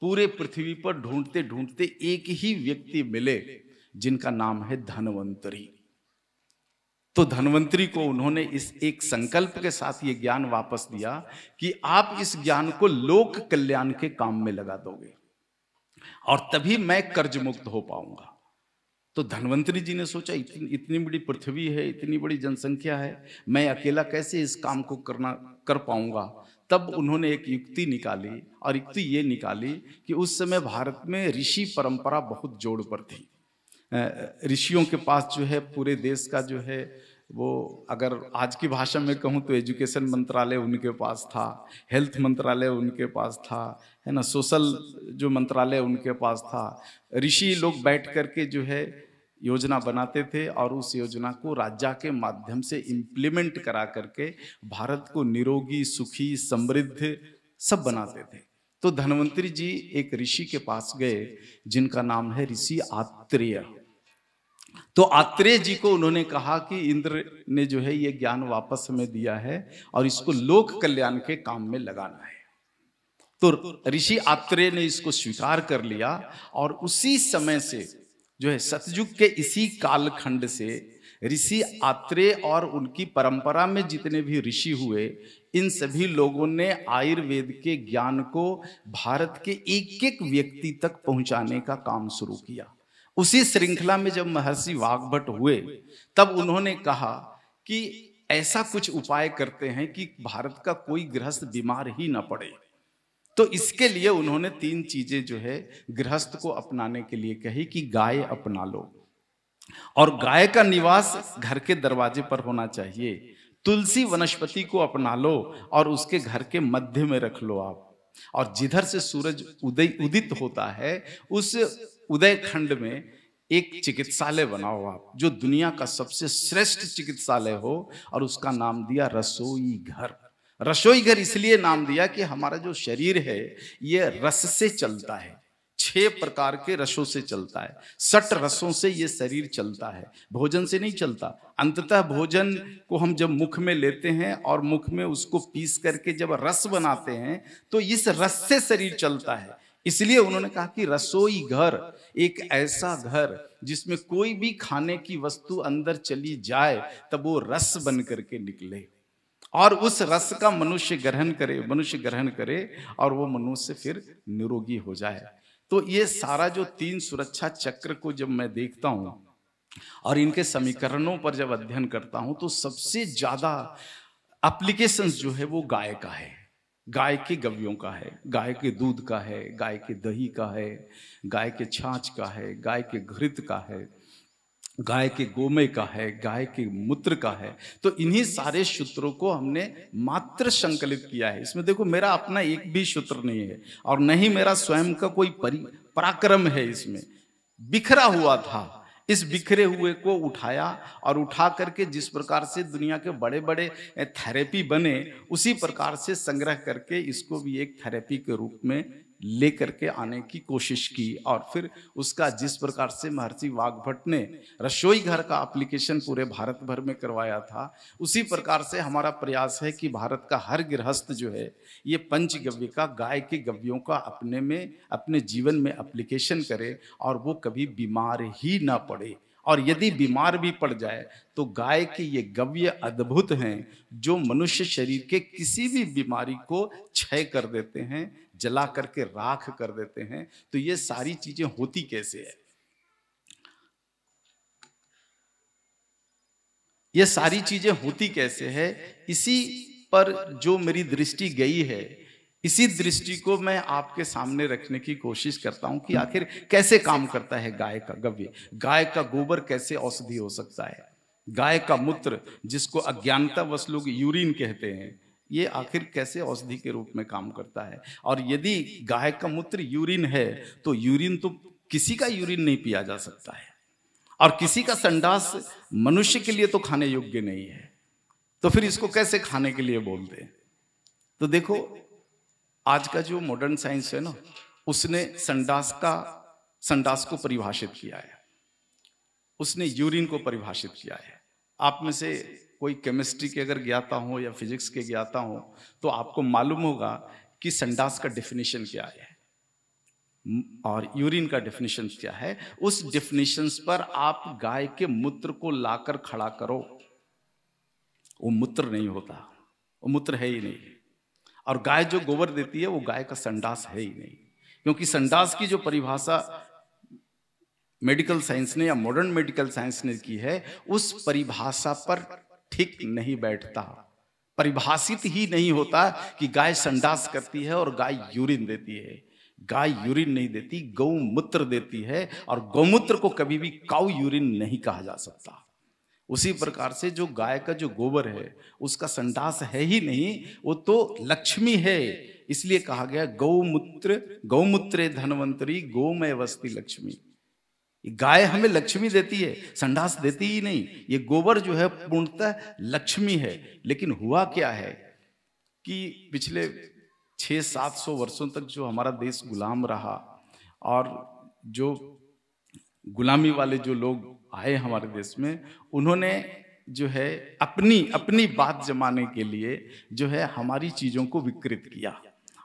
पूरे पृथ्वी पर ढूंढते ढूंढते एक ही व्यक्ति मिले जिनका नाम है धन्वंतरी। तो धन्वंतरी को उन्होंने इस एक संकल्प के साथ ये ज्ञान वापस दिया कि आप इस ज्ञान को लोक कल्याण के काम में लगा दोगे और तभी मैं कर्ज मुक्त हो पाऊंगा। तो धन्वंतरी जी ने सोचा इतनी बड़ी पृथ्वी है, इतनी बड़ी जनसंख्या है, मैं अकेला कैसे इस काम को कर पाऊंगा। तब उन्होंने एक युक्ति निकाली, और युक्ति ये निकाली कि उस समय भारत में ऋषि परंपरा बहुत जोड़ पर थी। ऋषियों के पास जो है पूरे देश का जो है वो, अगर आज की भाषा में कहूँ तो एजुकेशन मंत्रालय उनके पास था, हेल्थ मंत्रालय उनके पास था, है ना, सोशल जो मंत्रालय उनके पास था। ऋषि लोग बैठ करके जो है योजना बनाते थे और उस योजना को राज्य के माध्यम से इम्प्लीमेंट करा करके भारत को निरोगी, सुखी, समृद्ध सब बनाते थे। तो धन्वंतरी जी एक ऋषि के पास गए जिनका नाम है ऋषि आत्रेय। तो आत्रेय जी को उन्होंने कहा कि इंद्र ने जो है ये ज्ञान वापस हमें दिया है और इसको लोक कल्याण के काम में लगाना है। तो ऋषि आत्रेय ने इसको स्वीकार कर लिया और उसी समय से जो है सतयुग के इसी कालखंड से ऋषि आत्रेय और उनकी परंपरा में जितने भी ऋषि हुए, इन सभी लोगों ने आयुर्वेद के ज्ञान को भारत के एक एक व्यक्ति तक पहुंचाने का काम शुरू किया। उसी श्रृंखला में जब महर्षि वाग्भट हुए तब उन्होंने कहा कि ऐसा कुछ उपाय करते हैं कि भारत का कोई गृहस्थ बीमार ही ना पड़े। तो इसके लिए उन्होंने 3 चीजें जो है गृहस्थ को अपनाने के लिए कही कि गाय अपना लो, और गाय का निवास घर के दरवाजे पर होना चाहिए। तुलसी वनस्पति को अपना लो और उसके घर के मध्य में रख लो आप, और जिधर से सूरज उदित होता है उस उदय खंड में एक चिकित्सालय बनाओ आप, जो दुनिया का सबसे श्रेष्ठ चिकित्सालय हो, और उसका नाम दिया रसोई घर। रसोई घर इसलिए नाम दिया कि हमारा जो शरीर है ये रस से चलता है, 6 प्रकार के रसों से चलता है, 60 रसों से ये शरीर चलता है, भोजन से नहीं चलता। अंततः भोजन को हम जब मुख में लेते हैं और मुख में उसको पीस करके जब रस बनाते हैं तो इस रस से शरीर चलता है। इसलिए उन्होंने कहा कि रसोई घर एक ऐसा घर जिसमें कोई भी खाने की वस्तु अंदर चली जाए तब वो रस बन करके निकले और उस रस का मनुष्य ग्रहण करे और वो मनुष्य फिर निरोगी हो जाए। तो ये सारा जो 3 सुरक्षा चक्र को जब मैं देखता हूं और इनके समीकरणों पर जब अध्ययन करता हूं तो सबसे ज्यादा एप्लीकेशंस जो है वो गाय का है, गाय के गव्यों का है, गाय के दूध का है, गाय के दही का है, गाय के छाछ का है, गाय के घृत का है, गाय के गोमय का है, गाय के मूत्र का है। तो इन्हीं सारे सूत्रों को हमने मात्र संकलित किया है। इसमें देखो मेरा अपना एक भी सूत्र नहीं है और न ही मेरा स्वयं का कोई पराक्रम है, इसमें बिखरा हुआ था। इस बिखरे हुए को उठाया और उठा करके जिस प्रकार से दुनिया के बड़े बड़े थेरेपी बने उसी प्रकार से संग्रह करके इसको भी एक थेरेपी के रूप में लेकर के आने की कोशिश की। और फिर उसका जिस प्रकार से महर्षि वाग्भट ने रसोई घर का एप्लीकेशन पूरे भारत भर में करवाया था, उसी प्रकार से हमारा प्रयास है कि भारत का हर गृहस्थ जो है ये पंचगव्य का, गाय के गव्यों का अपने में अपने जीवन में एप्लीकेशन करे और वो कभी बीमार ही ना पड़े। और यदि बीमार भी पड़ जाए तो गाय के ये गव्य अद्भुत हैं जो मनुष्य शरीर के किसी भी बीमारी को क्षय कर देते हैं, जला करके राख कर देते हैं। तो ये सारी चीजें होती कैसे है? ये सारी चीजें होती कैसे है, इसी पर जो मेरी दृष्टि गई है, इसी दृष्टि को मैं आपके सामने रखने की कोशिश करता हूं कि आखिर कैसे काम करता है गाय का गव्य। गाय का गोबर कैसे औषधि हो सकता है, गाय का मूत्र जिसको अज्ञानतावश लोग यूरिन कहते हैं, ये आखिर कैसे औषधि के रूप में काम करता है। और यदि गाय का मूत्र यूरिन है तो यूरिन तो किसी का यूरिन नहीं पिया जा सकता है और किसी का संडास मनुष्य के लिए तो खाने योग्य नहीं है, तो फिर इसको कैसे खाने के लिए बोलते हैं? तो देखो आज का जो मॉडर्न साइंस है ना, उसने संडास को परिभाषित किया है, उसने यूरिन को परिभाषित किया है। आप में से कोई केमिस्ट्री के अगर ज्ञाता हो या फिजिक्स के ज्ञाता हो तो आपको मालूम होगा कि संडास का डेफिनेशन क्या है और यूरिन का डेफिनेशन क्या है। उस डेफिनेशंस पर आप गाय के मूत्र को लाकर खड़ा करो, वो मूत्र नहीं होता, वो मूत्र है ही नहीं। और गाय जो गोबर देती है वो गाय का संडास है ही नहीं, क्योंकि संडास की जो परिभाषा मेडिकल साइंस ने या मॉडर्न मेडिकल साइंस ने की है उस परिभाषा पर ठीक नहीं बैठता, परिभाषित ही नहीं होता कि गाय संडास करती है और गाय यूरिन देती है। गाय यूरिन नहीं देती, गौमूत्र देती है, और गौमूत्र को कभी भी काऊ यूरिन नहीं कहा जा सकता। उसी प्रकार से जो गाय का जो गोबर है उसका संडास है ही नहीं, वो तो लक्ष्मी है। इसलिए कहा गया गौमूत्रे धनवंतरी गौमय वस्ति लक्ष्मी। गाय हमें लक्ष्मी देती है, संडास देती ही नहीं। ये गोबर जो है पूर्णतः लक्ष्मी है। लेकिन हुआ क्या है कि पिछले 600-700 वर्षों तक जो हमारा देश गुलाम रहा, और जो गुलामी वाले जो लोग आए हमारे देश में, उन्होंने जो है अपनी बात जमाने के लिए जो है हमारी चीजों को विकृत किया,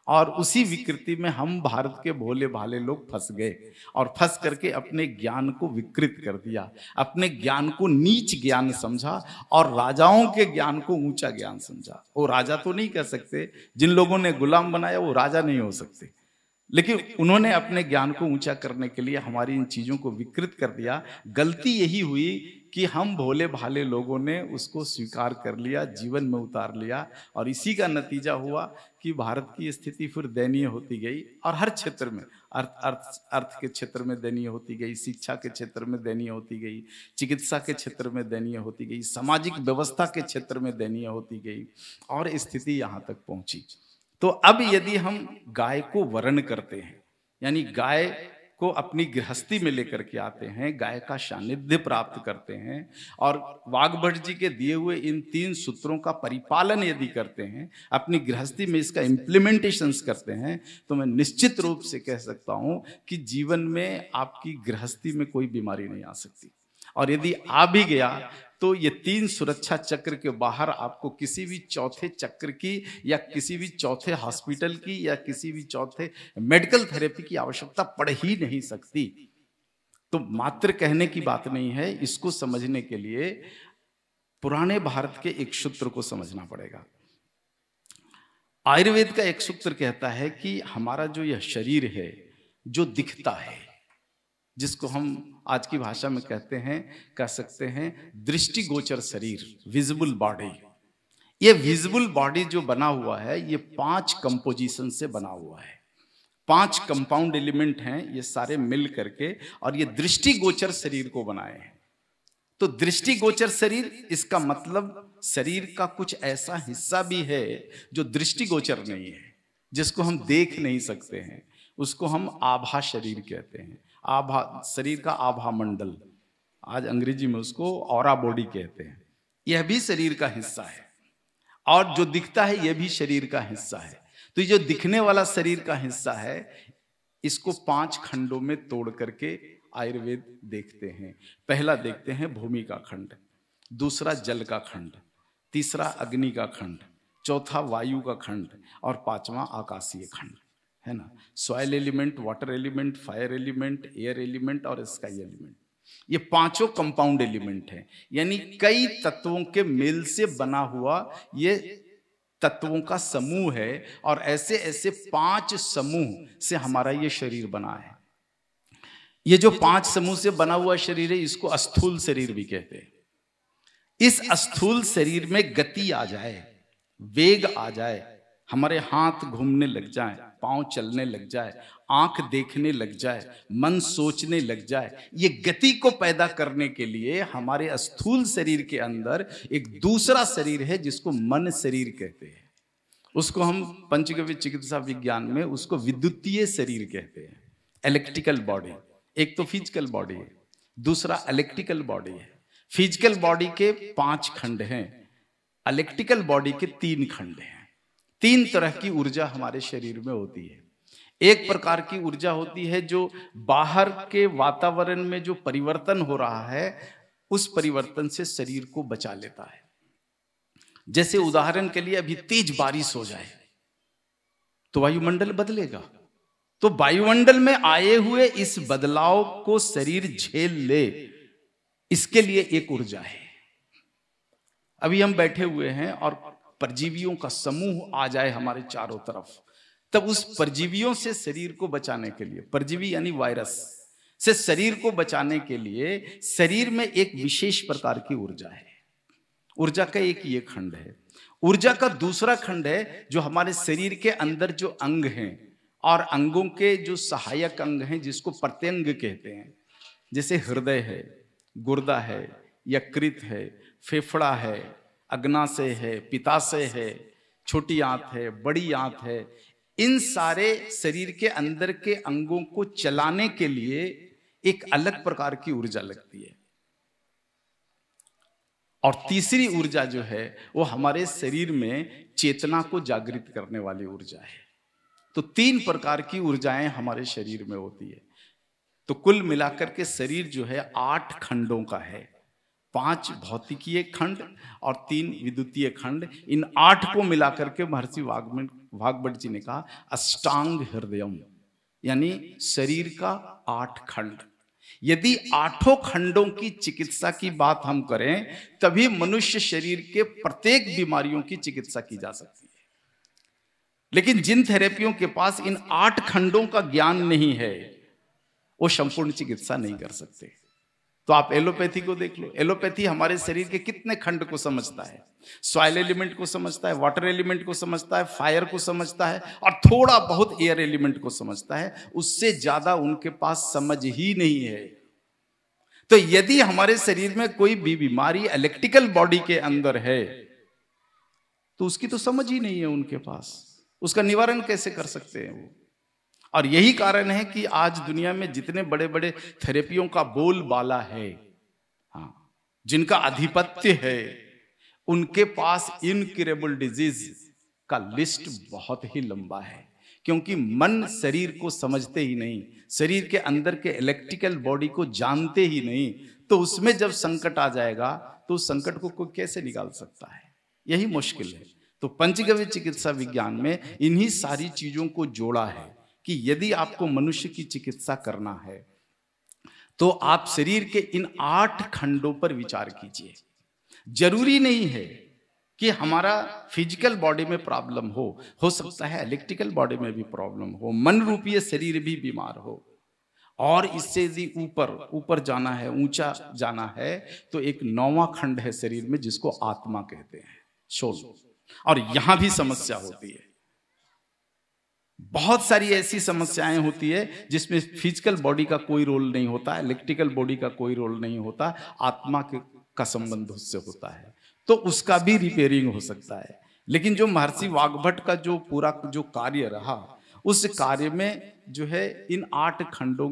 और उसी विकृति में हम भारत के भोले भाले लोग फंस गए, और फंस करके अपने ज्ञान को विकृत कर दिया, अपने ज्ञान को नीच ज्ञान समझा, और राजाओं के ज्ञान को ऊंचा ज्ञान समझा। वो राजा तो नहीं कह सकते, जिन लोगों ने गुलाम बनाया वो राजा नहीं हो सकते, लेकिन उन्होंने अपने ज्ञान को ऊंचा करने के लिए हमारी इन चीजों को विकृत कर दिया। गलती यही हुई कि हम भोले भाले लोगों ने उसको स्वीकार कर लिया, जीवन में उतार लिया, और इसी का नतीजा हुआ कि भारत की स्थिति फिर दयनीय होती गई, और हर क्षेत्र में, अर्थ के क्षेत्र में दयनीय होती गई, शिक्षा के क्षेत्र में दयनीय होती गई, चिकित्सा के क्षेत्र में दयनीय होती गई, सामाजिक व्यवस्था के क्षेत्र में दयनीय होती गई, और स्थिति यहाँ तक पहुंची। तो अब यदि हम गाय को वरण करते हैं, यानी गाय को अपनी गृहस्थी में लेकर के आते हैं, गाय का सानिध्य प्राप्त करते हैं, और वाग्भट जी के दिए हुए इन 3 सूत्रों का परिपालन यदि करते हैं, अपनी गृहस्थी में इसका इम्प्लीमेंटेशंस करते हैं, तो मैं निश्चित रूप से कह सकता हूं कि जीवन में आपकी गृहस्थी में कोई बीमारी नहीं आ सकती। और यदि आ भी गया तो ये 3 सुरक्षा चक्र के बाहर आपको किसी भी चौथे चक्र की, या किसी भी चौथे हॉस्पिटल की, या किसी भी चौथे मेडिकल थेरेपी की आवश्यकता पड़ ही नहीं सकती। तो मात्र कहने की बात नहीं है, इसको समझने के लिए पुराने भारत के एक सूत्र को समझना पड़ेगा। आयुर्वेद का एक सूत्र कहता है कि हमारा जो यह शरीर है, जो दिखता है, जिसको हम आज की भाषा में कह सकते हैं दृष्टिगोचर शरीर, विजिबल बॉडी। ये विजिबल बॉडी जो बना हुआ है, ये 5 कंपोजिशन से बना हुआ है, 5 कंपाउंड एलिमेंट हैं ये सारे मिल करके, और ये दृष्टिगोचर शरीर को बनाए हैं। तो दृष्टिगोचर शरीर, इसका मतलब शरीर का कुछ ऐसा हिस्सा भी है जो दृष्टिगोचर नहीं है, जिसको हम देख नहीं सकते हैं, उसको हम आभा शरीर कहते हैं। आभा, शरीर का आभा मंडल, आज अंग्रेजी में उसको ऑरा बॉडी कहते हैं। यह भी शरीर का हिस्सा है, और जो दिखता है यह भी शरीर का हिस्सा है। तो ये जो दिखने वाला शरीर का हिस्सा है, इसको 5 खंडों में तोड़ करके आयुर्वेद देखते हैं। पहला देखते हैं भूमि का खंड, दूसरा जल का खंड, तीसरा अग्नि का खंड, चौथा वायु का खंड, और 5वां आकाशीय खंड, है ना। Soil element, water element, fire element, air element और स्काई एलिमेंट, ये 5 कंपाउंड एलिमेंट हैं, यानी कई तत्वों के मेल से बना हुआ ये तत्वों का समूह है। और ऐसे ऐसे 5 समूह से हमारा ये शरीर बना है। ये जो 5 समूह से बना हुआ शरीर है, इसको स्थूल शरीर भी कहते हैं। इस स्थूल शरीर में गति आ जाए, वेग आ जाए, हमारे हाथ घूमने लग जाए, पांव चलने लग जाए, आंख देखने लग जाए, मन सोचने लग जाए, ये गति को पैदा करने के लिए हमारे स्थूल शरीर के अंदर एक दूसरा शरीर है जिसको मन शरीर कहते हैं। उसको हम पंचगव्य चिकित्सा विज्ञान में उसको विद्युतीय शरीर कहते हैं, इलेक्ट्रिकल बॉडी। एक तो फिजिकल बॉडी है, दूसरा इलेक्ट्रिकल बॉडी है। फिजिकल बॉडी के 5 खंड हैं, इलेक्ट्रिकल बॉडी के 3 खंड हैं। 3 तरह की ऊर्जा हमारे शरीर में होती है। एक प्रकार की ऊर्जा होती है जो बाहर के वातावरण में जो परिवर्तन हो रहा है, उस परिवर्तन से शरीर को बचा लेता है। जैसे उदाहरण के लिए अभी तेज बारिश हो जाए तो वायुमंडल बदलेगा, तो वायुमंडल में आए हुए इस बदलाव को शरीर झेल ले, इसके लिए एक ऊर्जा है। अभी हम बैठे हुए हैं और परजीवियों का समूह आ जाए हमारे चारों तरफ, तब उस परजीवियों से शरीर को बचाने के लिए, परजीवी यानी वायरस से शरीर को बचाने के लिए शरीर में एक विशेष प्रकार की ऊर्जा है। ऊर्जा का एक ये खंड है। ऊर्जा का दूसरा खंड है जो हमारे शरीर के अंदर जो अंग हैं और अंगों के जो सहायक अंग हैं जिसको प्रत्यंग कहते हैं, जैसे हृदय है, गुर्दा है, यकृत है, फेफड़ा है, अग्नाशय है, पित्ताशय है, छोटी आंत है, बड़ी आंत है। इन सारे शरीर के अंदर के अंगों को चलाने के लिए एक अलग प्रकार की ऊर्जा लगती है। और तीसरी ऊर्जा जो है वो हमारे शरीर में चेतना को जागृत करने वाली ऊर्जा है। तो 3 प्रकार की ऊर्जाएं हमारे शरीर में होती है। तो कुल मिलाकर के शरीर जो है 8 खंडों का है, 5 भौतिकीय खंड और 3 विद्युतीय खंड। इन 8 को मिलाकर के महर्षि भागवत जी ने कहा अष्टांग हृदयम, यानी शरीर का 8 खंड। यदि 8 खंडों की चिकित्सा की बात हम करें तभी मनुष्य शरीर के प्रत्येक बीमारियों की चिकित्सा की जा सकती है। लेकिन जिन थेरेपियों के पास इन 8 खंडों का ज्ञान नहीं है वो संपूर्ण चिकित्सा नहीं कर सकते। तो आप एलोपैथी को देख लो, एलोपैथी हमारे शरीर के कितने खंड को समझता है, सॉइल एलिमेंट को समझता है, वाटर एलिमेंट को समझता है, फायर को समझता है और थोड़ा बहुत एयर एलिमेंट को समझता है। उससे ज्यादा उनके पास समझ ही नहीं है। तो यदि हमारे शरीर में कोई भी बीमारी इलेक्ट्रिकल बॉडी के अंदर है तो उसकी तो समझ ही नहीं है उनके पास, उसका निवारण कैसे कर सकते हैं वो। और यही कारण है कि आज दुनिया में जितने बड़े बड़े थेरेपियों का बोलबाला है, हाँ, जिनका आधिपत्य है, उनके पास इनक्यूरेबल डिजीज का लिस्ट बहुत ही लंबा है। क्योंकि मन शरीर को समझते ही नहीं, शरीर के अंदर के इलेक्ट्रिकल बॉडी को जानते ही नहीं, तो उसमें जब संकट आ जाएगा तो उस संकट को कोई कैसे निकाल सकता है, यही मुश्किल है। तो पंचगव्य चिकित्सा विज्ञान में इन्हीं सारी चीजों को जोड़ा है कि यदि आपको मनुष्य की चिकित्सा करना है तो आप शरीर के इन 8 खंडों पर विचार कीजिए। जरूरी नहीं है कि हमारा फिजिकल बॉडी में प्रॉब्लम हो सकता है इलेक्ट्रिकल बॉडी में भी प्रॉब्लम हो, मन रूपीय शरीर भी बीमार हो। और इससे यदि ऊपर जाना है, ऊंचा जाना है, तो एक 9वां खंड है शरीर में जिसको आत्मा कहते हैं, सोल। और यहां भी समस्या होती है, बहुत सारी ऐसी समस्याएं होती है जिसमें फिजिकल बॉडी का कोई रोल नहीं होता, इलेक्ट्रिकल बॉडी का कोई रोल नहीं होता, आत्मा का संबंध उससे होता है, तो उसका भी रिपेयरिंग हो सकता है। लेकिन जो महर्षि वाग्भट का जो पूरा जो कार्य रहा, उस कार्य में जो है इन 8 खंडों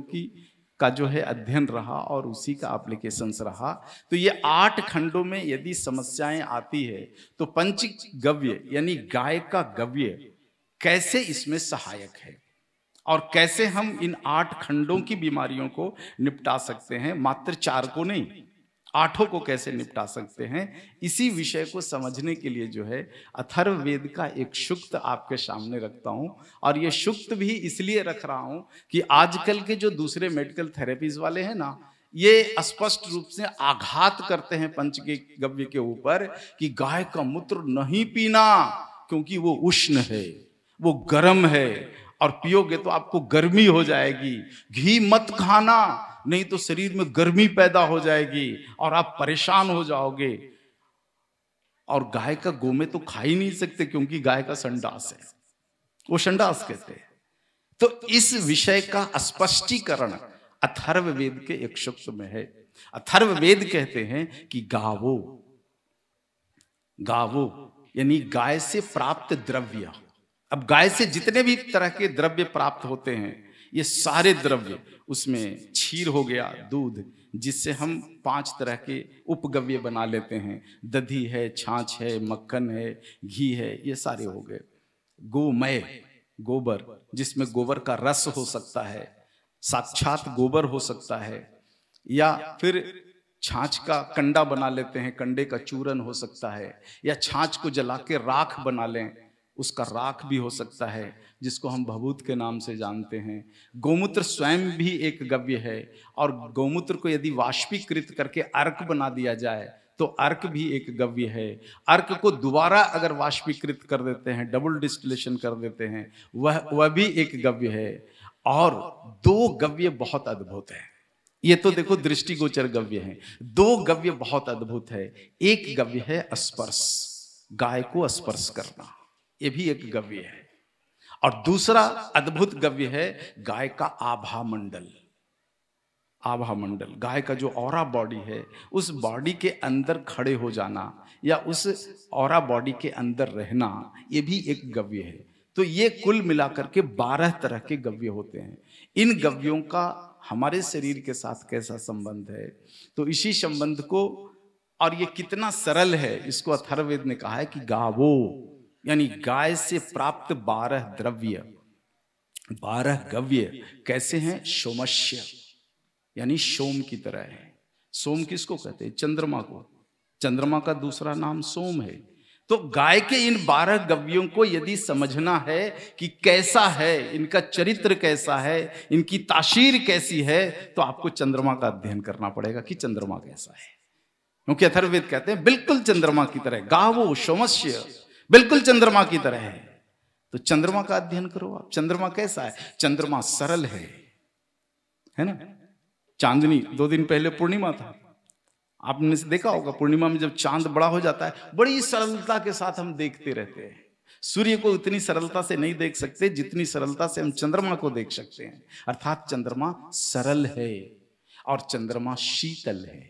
का जो है अध्ययन रहा और उसी का एप्लीकेशंस रहा। तो ये 8 खंडों में यदि समस्याएं आती है तो पंचगव्य यानी गाय का गव्य कैसे इसमें सहायक है और कैसे हम इन 8 खंडों की बीमारियों को निपटा सकते हैं, मात्र 4 को नहीं 8 को कैसे निपटा सकते हैं, इसी विषय को समझने के लिए जो है अथर्ववेद का एक सूक्त आपके सामने रखता हूं। और ये सूक्त भी इसलिए रख रहा हूं कि आजकल के जो दूसरे मेडिकल थेरेपीज वाले हैं ना, ये स्पष्ट रूप से आघात करते हैं पंचगव्य के ऊपर कि गाय का मूत्र नहीं पीना क्योंकि वो उष्ण है, वो गर्म है और पियोगे तो आपको गर्मी हो जाएगी। घी मत खाना, नहीं तो शरीर में गर्मी पैदा हो जाएगी और आप परेशान हो जाओगे। और गाय का गोमे तो खा ही नहीं सकते क्योंकि गाय का संडास है, वो संडास कहते हैं। तो इस विषय का स्पष्टीकरण अथर्ववेद के एक सूक्त में है। अथर्ववेद कहते हैं कि गावो, गावो यानी गाय से प्राप्त द्रव्य। अब गाय से जितने भी तरह के द्रव्य प्राप्त होते हैं, ये सारे द्रव्य, उसमें क्षीर हो गया, दूध, जिससे हम 5 तरह के उपगव्य बना लेते हैं, दधी है, छाछ है, मक्खन है, घी है, ये सारे हो गए। गोमय, गोबर, जिसमें गोबर का रस हो सकता है, साक्षात गोबर हो सकता है, या फिर छाछ का कंडा बना लेते हैं, कंडे का चूरन हो सकता है, या छाछ को जला के राख बना लें, उसका राख भी हो सकता है जिसको हम भभूत के नाम से जानते हैं। गौमूत्र स्वयं भी एक गव्य है और गौमूत्र को यदि वाष्पीकृत करके अर्क बना दिया जाए तो अर्क भी एक गव्य है। अर्क को दोबारा अगर वाष्पीकृत कर देते हैं, डबल डिस्टिलेशन कर देते हैं, वह भी एक गव्य है। और 2 गव्य बहुत अद्भुत है, ये तो देखो दृष्टिगोचर गव्य है, 2 गव्य बहुत अद्भुत है। एक गव्य है स्पर्श, गाय को स्पर्श करना, ये भी एक गव्य है। और दूसरा अद्भुत गव्य है गाय का आभा मंडल। आभा मंडल, गाय का जो ऑरा बॉडी है, उस बॉडी के अंदर खड़े हो जाना या उस ऑरा बॉडी के अंदर रहना, ये भी एक गव्य है। तो ये कुल मिलाकर के 12 तरह के गव्य होते हैं। इन गव्यों का हमारे शरीर के साथ कैसा संबंध है, तो इसी संबंध को, और ये कितना सरल है, इसको अथर्ववेद ने कहा है कि गावो, यानी गाय से प्राप्त 12 द्रव्य, 12 गव्य कैसे हैं? सोमस्य, यानी सोम की तरह है। सोम किसको कहते हैं? चंद्रमा को। चंद्रमा का दूसरा नाम सोम है। तो गाय के इन 12 गव्यों को यदि समझना है कि कैसा है, इनका चरित्र कैसा है, इनकी तासीर कैसी है, तो आपको चंद्रमा का अध्ययन करना पड़ेगा कि चंद्रमा कैसा है। क्योंकि अथर्ववेद कहते हैं बिल्कुल चंद्रमा की तरह, गावो सोमस्य, बिल्कुल चंद्रमा की तरह है। तो चंद्रमा का अध्ययन करो आप। चंद्रमा कैसा है? चंद्रमा सरल है ना। चांदनी 2 दिन पहले पूर्णिमा था, आपने देखा होगा। पूर्णिमा में जब चांद बड़ा हो जाता है, बड़ी सरलता के साथ हम देखते रहते हैं। सूर्य को उतनी सरलता से नहीं देख सकते जितनी सरलता से हम चंद्रमा को देख सकते हैं। अर्थात चंद्रमा सरल है और चंद्रमा शीतल है।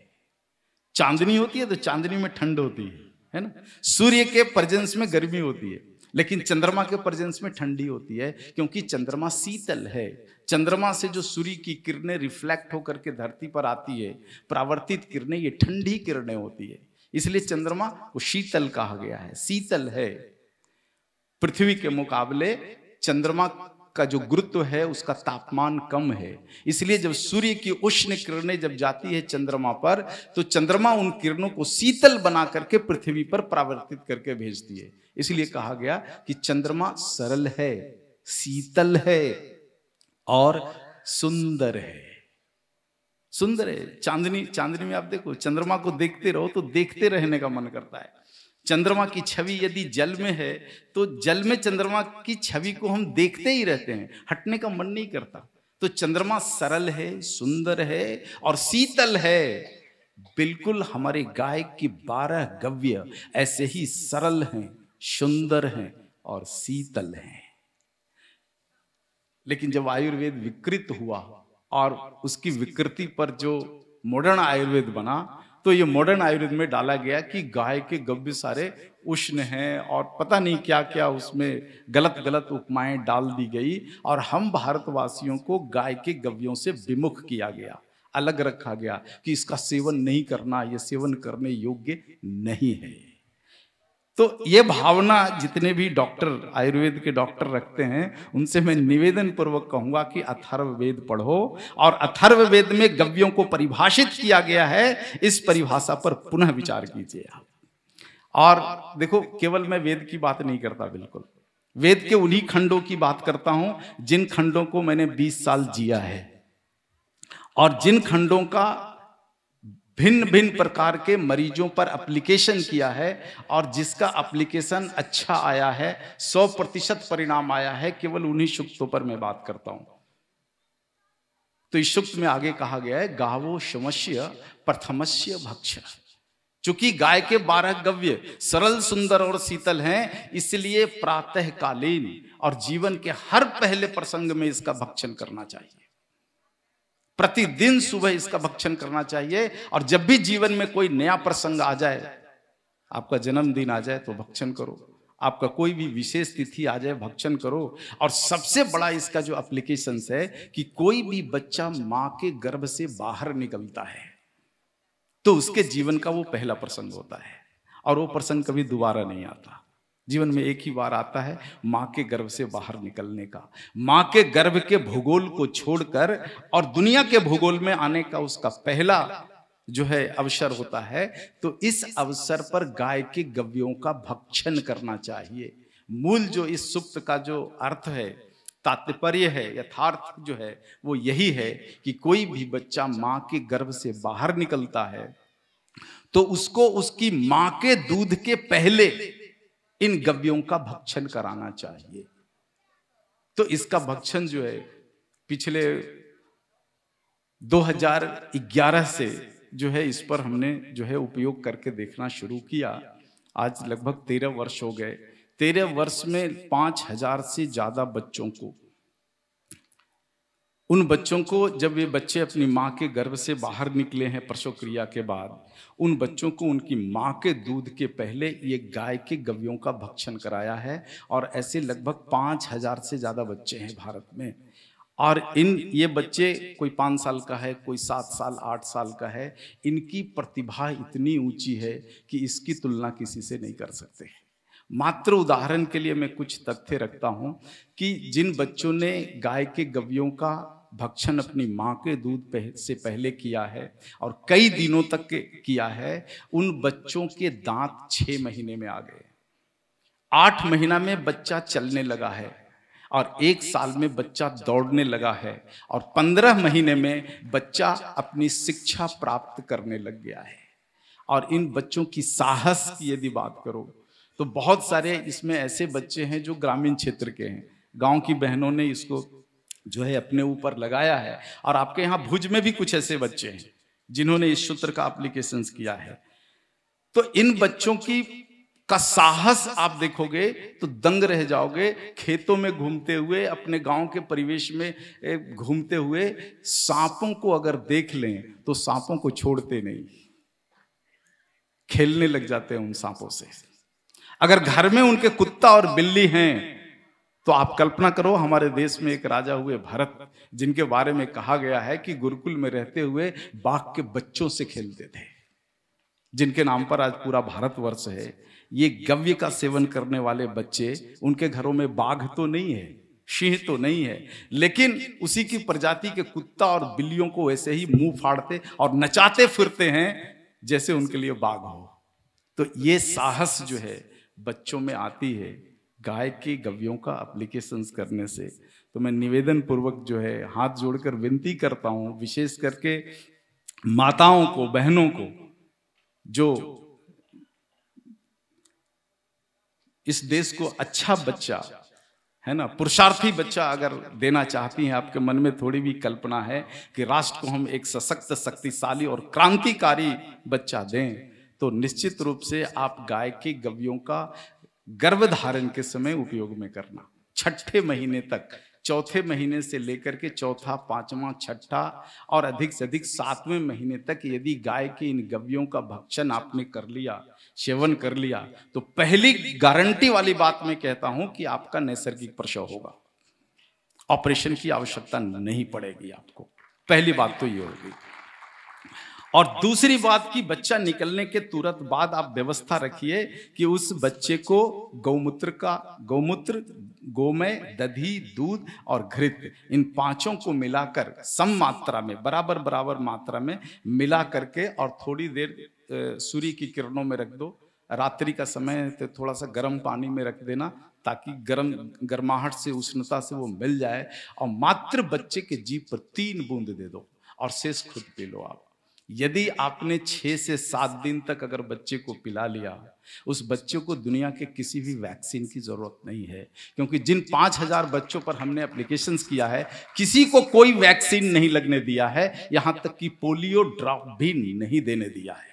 चांदनी होती है तो चांदनी में ठंड होती है ना। सूर्य के प्रेजेंस में गर्मी होती है, लेकिन चंद्रमा के प्रेजेंस में ठंडी होती है, क्योंकि चंद्रमा शीतल है। चंद्रमा से जो सूर्य की किरणें रिफ्लेक्ट होकर के धरती पर आती है, परावर्तित किरणें, ये ठंडी किरणें होती है, इसलिए चंद्रमा को शीतल कहा गया है, शीतल है। पृथ्वी के मुकाबले चंद्रमा का जो गुरुत्व है उसका तापमान कम है, इसलिए जब सूर्य की उष्ण किरणें जब जाती है चंद्रमा पर, तो चंद्रमा उन किरणों को शीतल बना करके पृथ्वी पर परावर्तित करके भेजती है। इसलिए कहा गया कि चंद्रमा सरल है, शीतल है और सुंदर है। सुंदर है। चांदनी में आप देखो, चंद्रमा को देखते रहो तो देखते रहने का मन करता है। चंद्रमा की छवि यदि जल में है तो जल में चंद्रमा की छवि को हम देखते ही रहते हैं, हटने का मन नहीं करता। तो चंद्रमा सरल है, सुंदर है और शीतल है। बिल्कुल हमारे गाय की 12 गव्य ऐसे ही सरल हैं, सुंदर हैं और शीतल हैं। लेकिन जब आयुर्वेद विकृत हुआ और उसकी विकृति पर जो मॉडर्न आयुर्वेद बना, तो ये मॉडर्न आयुर्वेद में डाला गया कि गाय के गव्य सारे उष्ण हैं और पता नहीं क्या क्या उसमें गलत गलत उपमाएं डाल दी गई, और हम भारतवासियों को गाय के गव्यों से विमुख किया गया, अलग रखा गया कि इसका सेवन नहीं करना, ये सेवन करने योग्य नहीं है। तो ये भावना जितने भी डॉक्टर, आयुर्वेद के डॉक्टर रखते हैं, उनसे मैं निवेदन पूर्वक कहूंगा कि अथर्ववेद पढ़ो, और अथर्ववेद में गव्यों को परिभाषित किया गया है, इस परिभाषा पर पुनः विचार कीजिए आप। और देखो, केवल मैं वेद की बात नहीं करता, बिल्कुल वेद के उन्हीं खंडों की बात करता हूं जिन खंडों को मैंने 20 साल जिया है, और जिन खंडों का भिन्न भिन्न प्रकार के मरीजों पर एप्लीकेशन किया है, और जिसका एप्लीकेशन अच्छा आया है, 100% परिणाम आया है, केवल उन्हीं सूक्तों पर मैं बात करता हूं। तो इस सूक्त में आगे कहा गया है, गावो सोमस्य प्रथमस्य भक्ष्य। चूंकि गाय के 12 गव्य सरल, सुंदर और शीतल हैं, इसलिए प्रातःकालीन और जीवन के हर पहले प्रसंग में इसका भक्षण करना चाहिए। प्रतिदिन सुबह इसका भक्षण करना चाहिए, और जब भी जीवन में कोई नया प्रसंग आ जाए, आपका जन्मदिन आ जाए तो भक्षण करो, आपका कोई भी विशेष तिथि आ जाए भक्षण करो। और सबसे बड़ा इसका जो एप्लीकेशन है कि कोई भी बच्चा मां के गर्भ से बाहर निकलता है तो उसके जीवन का वो पहला प्रसंग होता है, और वो प्रसंग कभी दोबारा नहीं आता। जीवन में एक ही बार आता है मां के गर्भ से बाहर निकलने का, मां के गर्भ के भूगोल को छोड़कर और दुनिया के भूगोल में आने का उसका पहला जो है अवसर होता है। तो इस अवसर पर गाय के गव्यों का भक्षण करना चाहिए। मूल जो इस सूक्त का जो अर्थ है, तात्पर्य है, यथार्थ जो है वो यही है कि कोई भी बच्चा मां के गर्भ से बाहर निकलता है तो उसको उसकी मां के दूध के पहले इन गव्यों का भक्षण कराना चाहिए। तो इसका भक्षण जो है पिछले 2011 से जो है इस पर हमने जो है उपयोग करके देखना शुरू किया। आज लगभग 13 वर्ष हो गए। 13 वर्ष में 5000 से ज्यादा बच्चों को उन बच्चों को, जब ये बच्चे अपनी माँ के गर्भ से बाहर निकले हैं प्रसव क्रिया के बाद, उन बच्चों को उनकी माँ के दूध के पहले ये गाय के गव्यों का भक्षण कराया है। और ऐसे लगभग 5,000 से ज़्यादा बच्चे हैं भारत में। और ये बच्चे, कोई 5 साल का है, कोई 7 साल 8 साल का है, इनकी प्रतिभा इतनी ऊंची है कि इसकी तुलना किसी से नहीं कर सकते। मात्र उदाहरण के लिए मैं कुछ तथ्य रखता हूं कि जिन बच्चों ने गाय के गव्यों का भक्षण अपनी माँ के दूध से पहले किया है और कई दिनों तक किया है, उन बच्चों के दांत 6 महीने में आ गए। 8 महीना में बच्चा चलने लगा है और 1 साल में बच्चा दौड़ने लगा है और 15 महीने में बच्चा अपनी शिक्षा प्राप्त करने लग गया है। और इन बच्चों की साहस की यदि बात करो तो बहुत सारे इसमें ऐसे बच्चे हैं जो ग्रामीण क्षेत्र के हैं। गांव की बहनों ने इसको जो है अपने ऊपर लगाया है। और आपके यहाँ भुज में भी कुछ ऐसे बच्चे हैं जिन्होंने इस सूत्र का एप्लीकेशन किया है। तो इन बच्चों का साहस आप देखोगे तो दंग रह जाओगे। खेतों में घूमते हुए, अपने गांव के परिवेश में घूमते हुए सांपों को अगर देख लें तो सांपों को छोड़ते नहीं, खेलने लग जाते हैं उन सांपों से। अगर घर में उनके कुत्ता और बिल्ली हैं तो आप कल्पना करो, हमारे देश में एक राजा हुए भरत, जिनके बारे में कहा गया है कि गुरुकुल में रहते हुए बाघ के बच्चों से खेलते थे, जिनके नाम पर आज पूरा भारतवर्ष है। ये गव्य का सेवन करने वाले बच्चे, उनके घरों में बाघ तो नहीं है, सिंह तो नहीं है, लेकिन उसी की प्रजाति के कुत्ता और बिल्लियों को वैसे ही मुंह फाड़ते और नचाते फिरते हैं जैसे उनके लिए बाघ हो। तो ये साहस जो है बच्चों में आती है गाय के गव्यों का एप्लीकेशन करने से। तो मैं निवेदन पूर्वक जो है हाथ जोड़कर विनती करता हूं, विशेष करके माताओं को, बहनों को, जो इस देश को अच्छा बच्चा है ना, पुरुषार्थी बच्चा अगर देना चाहती हैं, आपके मन में थोड़ी भी कल्पना है कि राष्ट्र को हम एक सशक्त, शक्तिशाली और क्रांतिकारी बच्चा दें, तो निश्चित रूप से आप गाय के गव्यों का गर्भधारण के समय उपयोग में करना। 6ठे महीने तक, 4थे महीने से लेकर के 4था, 5वां, 6ठा और अधिक से अधिक 7वें महीने तक यदि गाय के इन गव्यों का भक्षण आपने कर लिया, सेवन कर लिया, तो पहली गारंटी वाली बात मैं कहता हूं कि आपका नैसर्गिक प्रसव होगा। ऑपरेशन की आवश्यकता नहीं पड़ेगी आपको। पहली बात तो ये होगी। और दूसरी बात की, बच्चा निकलने के तुरंत बाद आप व्यवस्था रखिए कि उस बच्चे को गौमूत्र, गोमय, दधी, दूध और घृत, इन 5 को मिलाकर सम मात्रा में, बराबर मात्रा में मिला करके और थोड़ी देर सूर्य की किरणों में रख दो। रात्रि का समय तो थोड़ा सा गर्म पानी में रख देना ताकि गर्माहट से, उष्णता से वो मिल जाए। और मात्र बच्चे के जीभ पर 3 बूंद दे दो और शेष खुद पी लो आप। यदि आपने 6 से 7 दिन तक अगर बच्चे को पिला लिया, उस बच्चे को दुनिया के किसी भी वैक्सीन की जरूरत नहीं है। क्योंकि जिन 5,000 बच्चों पर हमने एप्लीकेशंस किया है, किसी को कोई वैक्सीन नहीं लगने दिया है, यहां तक कि पोलियो ड्रॉप भी नहीं देने दिया है।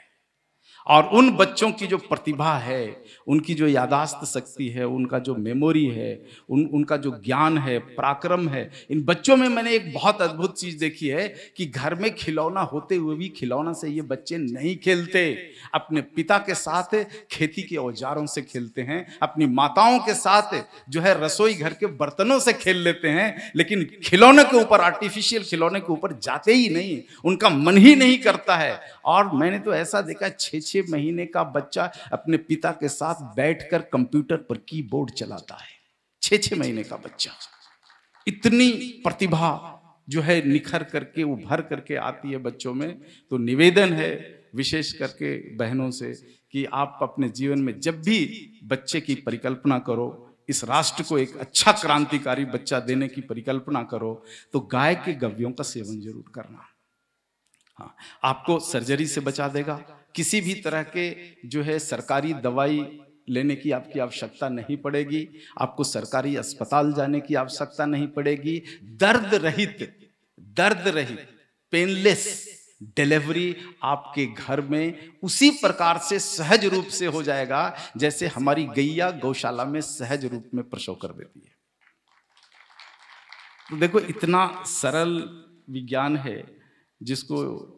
और उन बच्चों की जो प्रतिभा है, उनकी जो यादाश्त शक्ति है, उनका जो मेमोरी है, उनका जो ज्ञान है, पराक्रम है, इन बच्चों में मैंने एक बहुत अद्भुत चीज देखी है कि घर में खिलौना होते हुए भी खिलौना से ये बच्चे नहीं खेलते। अपने पिता के साथ खेती के औजारों से खेलते हैं, अपनी माताओं के साथ जो है रसोई घर के बर्तनों से खेल लेते हैं, लेकिन खिलौने के ऊपर, आर्टिफिशियल खिलौने के ऊपर जाते ही नहीं, उनका मन ही नहीं करता है। और मैंने तो ऐसा देखा, 6 महीने का बच्चा अपने पिता के साथ बैठकर कंप्यूटर पर कीबोर्ड चलाता है। 6 महीने का बच्चा। इतनी प्रतिभा जो है निखर करके, उभर करके आती है बच्चों में। तो निवेदन है विशेष करके बहनों से कि आप अपने जीवन में जब भी बच्चे की परिकल्पना करो, इस राष्ट्र को एक अच्छा क्रांतिकारी बच्चा देने की परिकल्पना करो, तो गाय के गव्यों का सेवन जरूर करना। हाँ, आपको सर्जरी से बचा देगा। किसी भी तरह के जो है सरकारी दवाई लेने की आपकी आवश्यकता नहीं पड़ेगी। आपको सरकारी अस्पताल जाने की आवश्यकता नहीं पड़ेगी। दर्द रहित पेनलेस डिलीवरी आपके घर में उसी प्रकार से सहज रूप से हो जाएगा जैसे हमारी गैया गौशाला में सहज रूप में प्रसव कर देती है। तो देखो इतना सरल विज्ञान है जिसको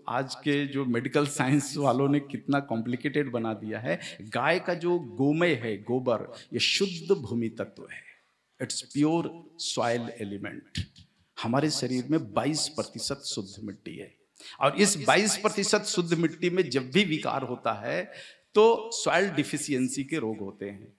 आज के जो मेडिकल साइंस वालों ने कितना कॉम्प्लिकेटेड बना दिया है। गाय का जो गोमय है, गोबर, ये शुद्ध भूमि तत्व है। It's pure soil element. हमारे शरीर में 22% शुद्ध मिट्टी है और इस 22% शुद्ध मिट्टी में जब भी विकार होता है तो सॉइल डिफिशियंसी के रोग होते हैं।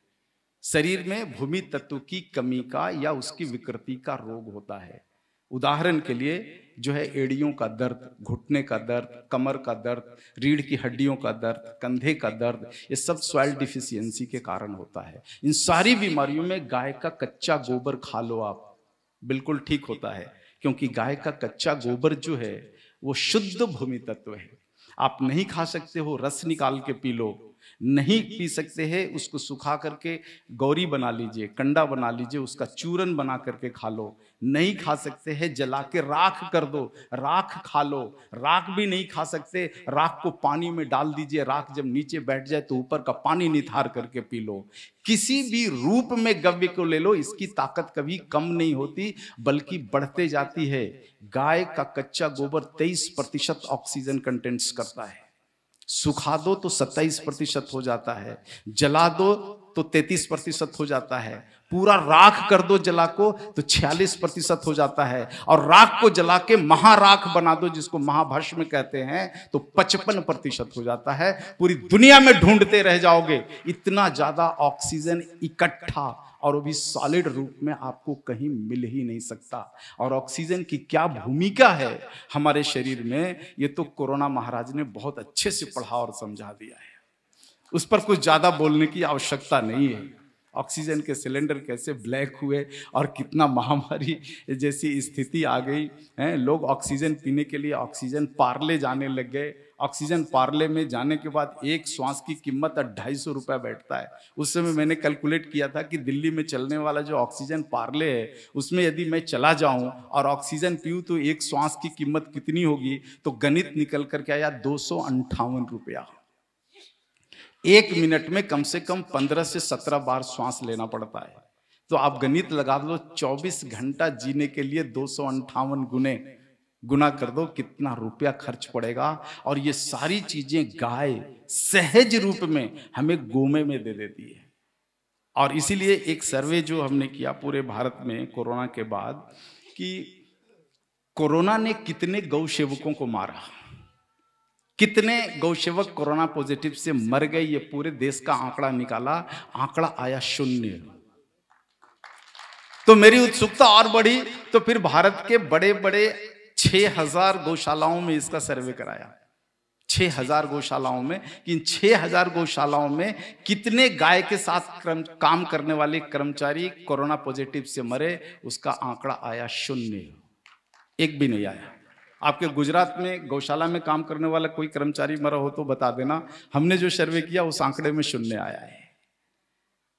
शरीर में भूमि तत्व की कमी का या उसकी विकृति का रोग होता है। उदाहरण के लिए जो है एड़ियों का दर्द, घुटने का दर्द, कमर का दर्द, रीढ़ की हड्डियों का दर्द, कंधे का दर्द, ये सब सॉइल डिफिशियंसी के कारण होता है। इन सारी बीमारियों में गाय का कच्चा गोबर खा लो आप, बिल्कुल ठीक होता है, क्योंकि गाय का कच्चा गोबर जो है वो शुद्ध भूमि तत्व है। आप नहीं खा सकते हो, रस निकाल के पी लो। नहीं पी सकते हैं, उसको सुखा करके गौरी बना लीजिए, कंडा बना लीजिए, उसका चूरन बना करके खा लो। नहीं खा सकते हैं, जला के राख कर दो, राख खा लो। राख भी नहीं खा सकते, राख को पानी में डाल दीजिए, राख जब नीचे बैठ जाए तो ऊपर का पानी निथार करके पी लो। किसी भी रूप में गव्य को ले लो, इसकी ताकत कभी कम नहीं होती बल्कि बढ़ते जाती है। गाय का कच्चा गोबर 23% ऑक्सीजन कंटेंट्स करता है। सुखा दो तो 27% हो जाता है, जला दो तो 33% हो जाता है, पूरा राख कर दो जला को तो 46% हो जाता है, और राख को जला के महाराख बना दो जिसको महाभस्म कहते हैं तो 55% हो जाता है। पूरी दुनिया में ढूंढते रह जाओगे, इतना ज्यादा ऑक्सीजन इकट्ठा और वो भी सॉलिड रूप में आपको कहीं मिल ही नहीं सकता। और ऑक्सीजन की क्या भूमिका है हमारे शरीर में, ये तो कोरोना महाराज ने बहुत अच्छे से पढ़ा और समझा दिया है। उस पर कुछ ज्यादा बोलने की आवश्यकता नहीं है। ऑक्सीजन के सिलेंडर कैसे ब्लैक हुए और कितना महामारी जैसी स्थिति आ गई है। लोग ऑक्सीजन पीने के लिए ऑक्सीजन पार्ले जाने लग गए। ऑक्सीजन पार्ले में जाने के बाद एक श्वास की कीमत 250 रुपये बैठता है। उस समय मैंने कैलकुलेट किया था कि दिल्ली में चलने वाला जो ऑक्सीजन पार्ले है उसमें यदि मैं चला जाऊं और ऑक्सीजन पीऊँ तो एक श्वास की कीमत कितनी होगी, तो गणित निकल करके आया 258 रुपया। 1 मिनट में कम से कम 15 से 17 बार श्वास लेना पड़ता है। तो आप गणित लगा दो, 24 घंटा जीने के लिए 258 गुना कर दो, कितना रुपया खर्च पड़ेगा। और ये सारी चीजें गाय सहज रूप में हमें गोमे में दे देती है। और इसीलिए एक सर्वे जो हमने किया पूरे भारत में कोरोना के बाद, कि कोरोना ने कितने गौ सेवकों को मारा, कितने गौसेवक कोरोना पॉजिटिव से मर गए, ये पूरे देश का आंकड़ा निकाला, आंकड़ा आया 0। तो मेरी उत्सुकता और बढ़ी, तो फिर भारत के बड़े बड़े 6000 गौशालाओं में इसका सर्वे कराया। 6000 गौशालाओं में, कि 6000 गौशालाओं में कितने गाय के साथ काम करने वाले कर्मचारी कोरोना पॉजिटिव से मरे, उसका आंकड़ा आया 0। एक भी नहीं आया। आपके गुजरात में गौशाला में काम करने वाला कोई कर्मचारी मरा हो तो बता देना। हमने जो सर्वे किया उस आंकड़े में 0 आया है।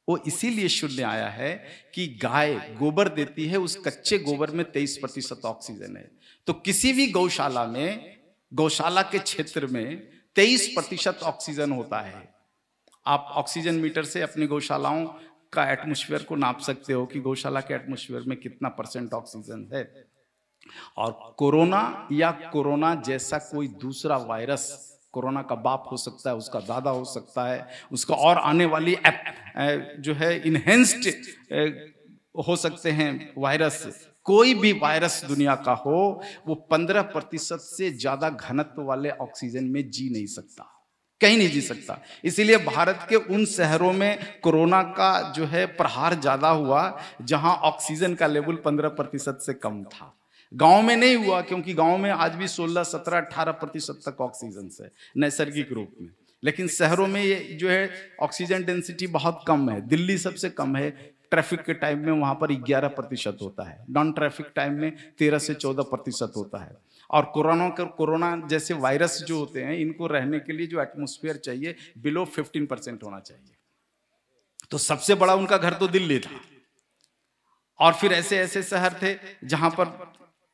वो इसीलिए 0 आया है कि गाय गोबर देती है, उस कच्चे गोबर में 23% ऑक्सीजन है। तो किसी भी गौशाला में, गौशाला के क्षेत्र में 23% ऑक्सीजन होता है। आप ऑक्सीजन मीटर से अपनी गौशालाओं का एटमॉस्फेयर को नाप सकते हो कि गौशाला के एटमॉस्फेयर में कितना % ऑक्सीजन है। और कोरोना या कोरोना जैसा कोई दूसरा वायरस, कोरोना का बाप हो सकता है, उसका दादा हो सकता है, उसका और आने वाली जो है इनहेंस्ड हो सकते हैं वायरस। कोई भी वायरस दुनिया का हो, वो 15% से ज्यादा घनत्व वाले ऑक्सीजन में जी नहीं सकता, कहीं नहीं जी सकता। इसीलिए भारत के उन शहरों में कोरोना का जो है प्रहार ज्यादा हुआ जहां ऑक्सीजन का लेवल 15% से कम था। गांव में नहीं हुआ, क्योंकि गांव में आज भी 16, 17, 18% तक ऑक्सीजन है नैसर्गिक रूप में। लेकिन शहरों में ये जो है ऑक्सीजन डेंसिटी बहुत कम है। दिल्ली सबसे कम है। ट्रैफिक के टाइम में वहां पर 11% होता है, नॉन ट्रैफिक टाइम में 13 से 14% होता है। और कोरोना जैसे वायरस जो होते हैं, इनको रहने के लिए जो एटमॉस्फेयर चाहिए बिलो 15% होना चाहिए। तो सबसे बड़ा उनका घर तो दिल्ली था, और फिर ऐसे ऐसे शहर थे जहां पर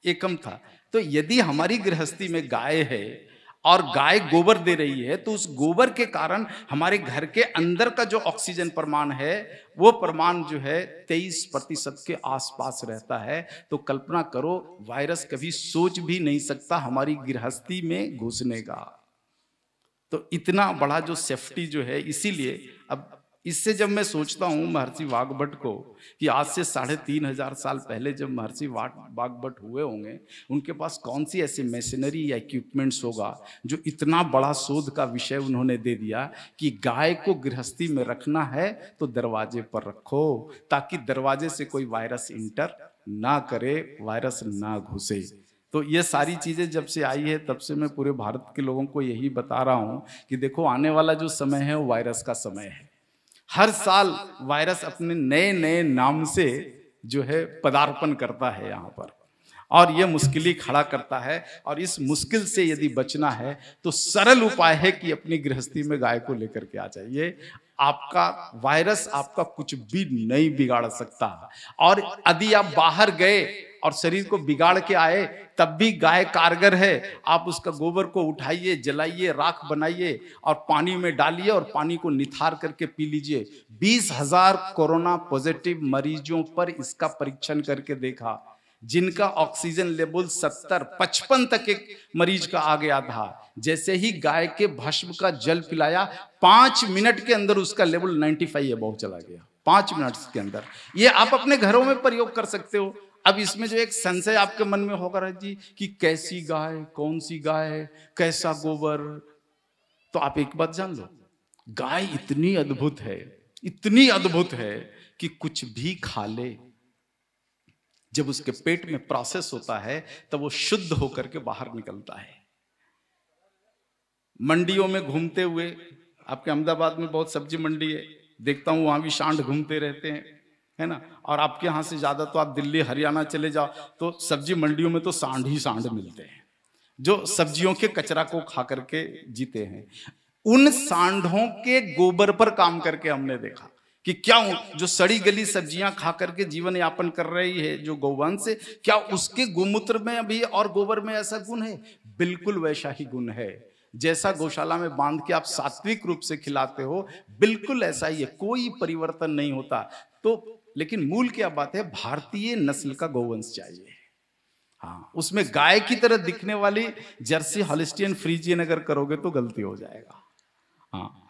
ये कम था। तो यदि हमारी गृहस्थी में गाय है और गाय गोबर दे रही है, तो उस गोबर के कारण हमारे घर के अंदर का जो ऑक्सीजन प्रमाण है वो प्रमाण जो है 23% के आसपास रहता है। तो कल्पना करो, वायरस कभी सोच भी नहीं सकता हमारी गृहस्थी में घुसने का। तो इतना बड़ा जो सेफ्टी जो है, इसीलिए अब इससे जब मैं सोचता हूँ महर्षि वाग्भट को, कि आज से 3500 साल पहले जब महर्षि वाग्भट हुए होंगे, उनके पास कौन सी ऐसी मशीनरी या इक्विपमेंट्स होगा जो इतना बड़ा शोध का विषय उन्होंने दे दिया कि गाय को गृहस्थी में रखना है तो दरवाजे पर रखो, ताकि दरवाजे से कोई वायरस इंटर ना करे, वायरस ना घुसे। तो ये सारी चीजें जब से आई है तब से मैं पूरे भारत के लोगों को यही बता रहा हूं कि देखो, आने वाला जो समय है वो वायरस का समय है। हर साल वायरस अपने नए नए नाम से जो है पदार्पण करता है यहाँ पर, और ये मुश्किल खड़ा करता है। और इस मुश्किल से यदि बचना है तो सरल उपाय है कि अपनी गृहस्थी में गाय को लेकर के आ जाइए। आपका वायरस आपका कुछ भी नहीं बिगाड़ सकता। और यदि आप बाहर गए और शरीर को बिगाड़ के आए, तब भी गाय कारगर है। आप उसका गोबर को उठाइए, जलाइए, राख बनाइए और पानी में डालिए और पानी को निथार करके पी लीजिए। 20,000 कोरोना पॉजिटिव मरीजों पर इसका परीक्षण करके देखा, जिनका ऑक्सीजन लेवल 70-55 तक एक मरीज का आ गया था। जैसे ही गाय के भस्म का जल पिलाया, 5 मिनट के अंदर उसका लेवल 95 अबव चला गया। 5 मिनट के अंदर। ये आप अपने घरों में प्रयोग कर सकते हो। अब इसमें जो एक संशय आपके मन में होगा राज जी कि कैसी गाय, कौन सी गाय, कैसा गोबर, तो आप एक बात जान लो, गाय इतनी अद्भुत है, इतनी अद्भुत है कि कुछ भी खा ले, जब उसके पेट में प्रोसेस होता है तब वो शुद्ध होकर के बाहर निकलता है। मंडियों में घूमते हुए, आपके अहमदाबाद में बहुत सब्जी मंडी है, देखता हूं वहां भी सांड घूमते रहते हैं, है ना। और आपके यहाँ से ज्यादा तो आप दिल्ली हरियाणा चले जाओ तो सब्जी मंडियों में तो सांड ही सांड मिलते हैं, जो सब्जियों के कचरा को खा करके जीते हैं। उन सांडों के गोबर पर काम करके हमने देखा कि क्या जो सड़ी गली सब्जियां खा करके जीवन यापन कर रही है जो गौवंश से, क्या उसके गोमूत्र में भी और गोबर में ऐसा गुण है? बिल्कुल वैसा ही गुण है। जैसा गौशाला में बांध के आप सात्विक रूप से खिलाते हो, बिल्कुल ऐसा ही है, कोई परिवर्तन नहीं होता। तो लेकिन मूल क्या बात है, भारतीय नस्ल का गौवंश चाहिए। हाँ, उसमें गाय की तरह दिखने वाली जर्सी हॉलिस्टियन फ्रीजियन अगर करोगे तो गलती हो जाएगा। हाँ,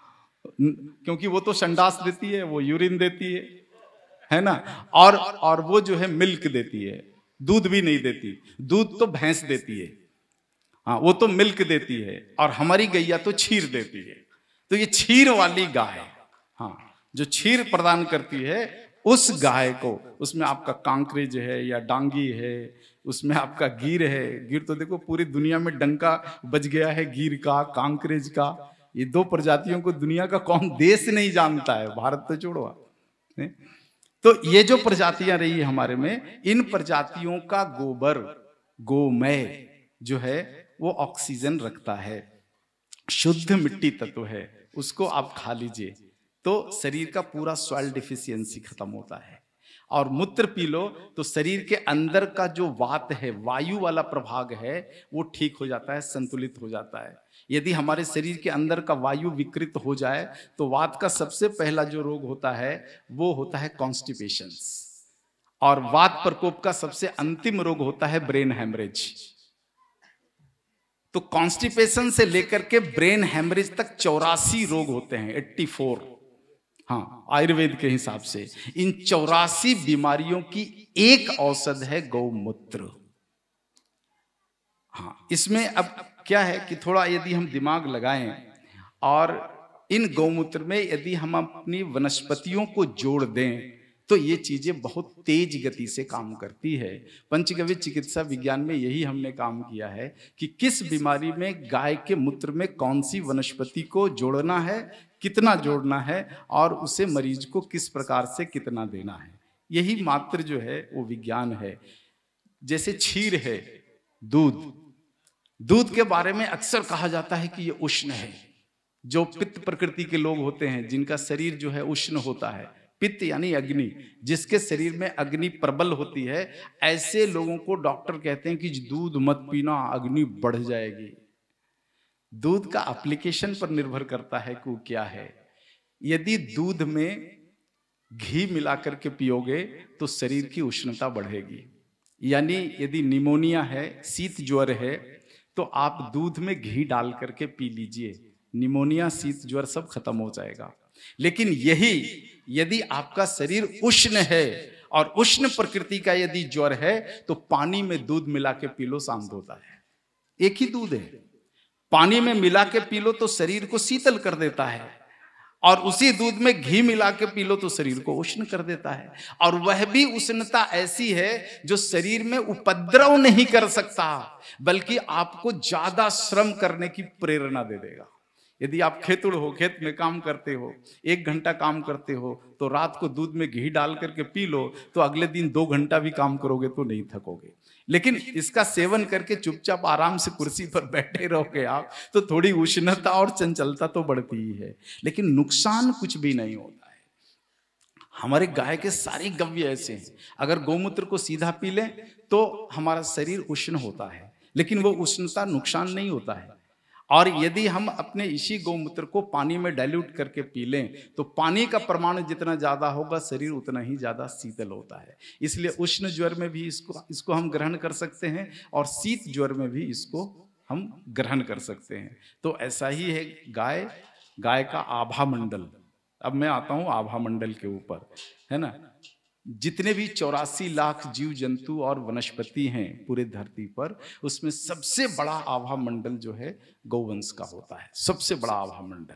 क्योंकि वो तो संडास देती है, वो यूरिन देती है ना, और वो जो है मिल्क देती है, दूध भी नहीं देती। दूध तो भैंस देती है, हाँ, वो तो मिल्क देती है, और हमारी गैया तो क्षीर देती है। तो ये क्षीर वाली गाय, हाँ, जो क्षीर प्रदान करती है, उस गाय को, उसमें आपका कांकरेज है या डांगी है, उसमें आपका गीर है। गीर तो देखो पूरी दुनिया में डंका बज गया है, गीर का, कांकरेज का। ये 2 प्रजातियों को दुनिया का कौन देश नहीं जानता है, भारत तो छोड़ो। तो ये जो प्रजातियां रही है हमारे में, इन प्रजातियों का गोबर, गोमय जो है वो ऑक्सीजन रखता है, शुद्ध मिट्टी तत्व है, उसको आप खा लीजिए तो शरीर का पूरा सॉइल डिफिशियंसी खत्म होता है। और मूत्र पी लो तो शरीर के अंदर का जो वात है, वायु वाला प्रभाग है, वो ठीक हो जाता है, संतुलित हो जाता है। यदि हमारे शरीर के अंदर का वायु विकृत हो जाए तो वात का सबसे पहला जो रोग होता है वो होता है कॉन्स्टिपेशन, और वात प्रकोप का सबसे अंतिम रोग होता है ब्रेन हैमरेज। तो कॉन्स्टिपेशन से लेकर के ब्रेन हैमरेज तक 84 रोग होते हैं, 84, हाँ, आयुर्वेद के हिसाब से। इन 84 बीमारियों की एक औषध है गौमूत्र। हाँ, इसमें अब क्या है कि थोड़ा यदि हम दिमाग लगाएं और इन गौमूत्र में यदि हम अपनी वनस्पतियों को जोड़ दें तो ये चीजें बहुत तेज गति से काम करती है। पंचगव्य चिकित्सा विज्ञान में यही हमने काम किया है कि किस बीमारी में गाय के मूत्र में कौन सी वनस्पति को जोड़ना है, कितना जोड़ना है, और उसे मरीज को किस प्रकार से कितना देना है। यही मात्र जो है वो विज्ञान है। जैसे क्षीर है, दूध के बारे में अक्सर कहा जाता है कि ये उष्ण है। जो पित्त प्रकृति के लोग होते हैं, जिनका शरीर जो है उष्ण होता है, पित्त यानी अग्नि, जिसके शरीर में अग्नि प्रबल होती है, ऐसे लोगों को डॉक्टर कहते हैं कि दूध मत पीना, अग्नि बढ़ जाएगी। दूध का एप्लीकेशन पर निर्भर करता है कि वो क्या है। यदि दूध में घी मिलाकर के पियोगे तो शरीर की उष्णता बढ़ेगी। यानी यदि निमोनिया है, शीत ज्वर है, तो आप दूध में घी डाल करके पी लीजिए, निमोनिया शीत ज्वर सब खत्म हो जाएगा। लेकिन यही यदि आपका शरीर उष्ण है और उष्ण प्रकृति का यदि ज्वर है तो पानी में दूध मिला के पी लो, शांत होता है। एक ही दूध है, पानी में मिला के पी लो तो शरीर को शीतल कर देता है, और उसी दूध में घी मिला के पी लो तो शरीर को उष्ण कर देता है। और वह भी उष्णता ऐसी है जो शरीर में उपद्रव नहीं कर सकता, बल्कि आपको ज्यादा श्रम करने की प्रेरणा दे देगा। यदि आप खेतुड़ हो, खेत में काम करते हो, 1 घंटा काम करते हो, तो रात को दूध में घी डाल करके पी लो तो अगले दिन 2 घंटा भी काम करोगे तो नहीं थकोगे। लेकिन इसका सेवन करके चुपचाप आराम से कुर्सी पर बैठे रहोगे आप, तो थोड़ी उष्णता और चंचलता तो बढ़ती ही है, लेकिन नुकसान कुछ भी नहीं होता है। हमारे गाय के सारे गव्य ऐसे हैं, अगर गौमूत्र को सीधा पी लें तो हमारा शरीर उष्ण होता है, लेकिन वो उष्णता नुकसान नहीं होता है। और यदि हम अपने इसी गौमूत्र को पानी में डाइल्यूट करके पी लें तो पानी का प्रमाण जितना ज्यादा होगा शरीर उतना ही ज्यादा शीतल होता है। इसलिए उष्ण ज्वर में भी इसको हम ग्रहण कर सकते हैं, और शीत ज्वर में भी इसको हम ग्रहण कर सकते हैं। तो ऐसा ही है गाय का आभा मंडल। अब मैं आता हूं आभा मंडल के ऊपर, है ना। जितने भी 84 लाख जीव जंतु और वनस्पति हैं पूरे धरती पर, उसमें सबसे बड़ा आभा मंडल जो है गौवंश का होता है, सबसे बड़ा आभा मंडल।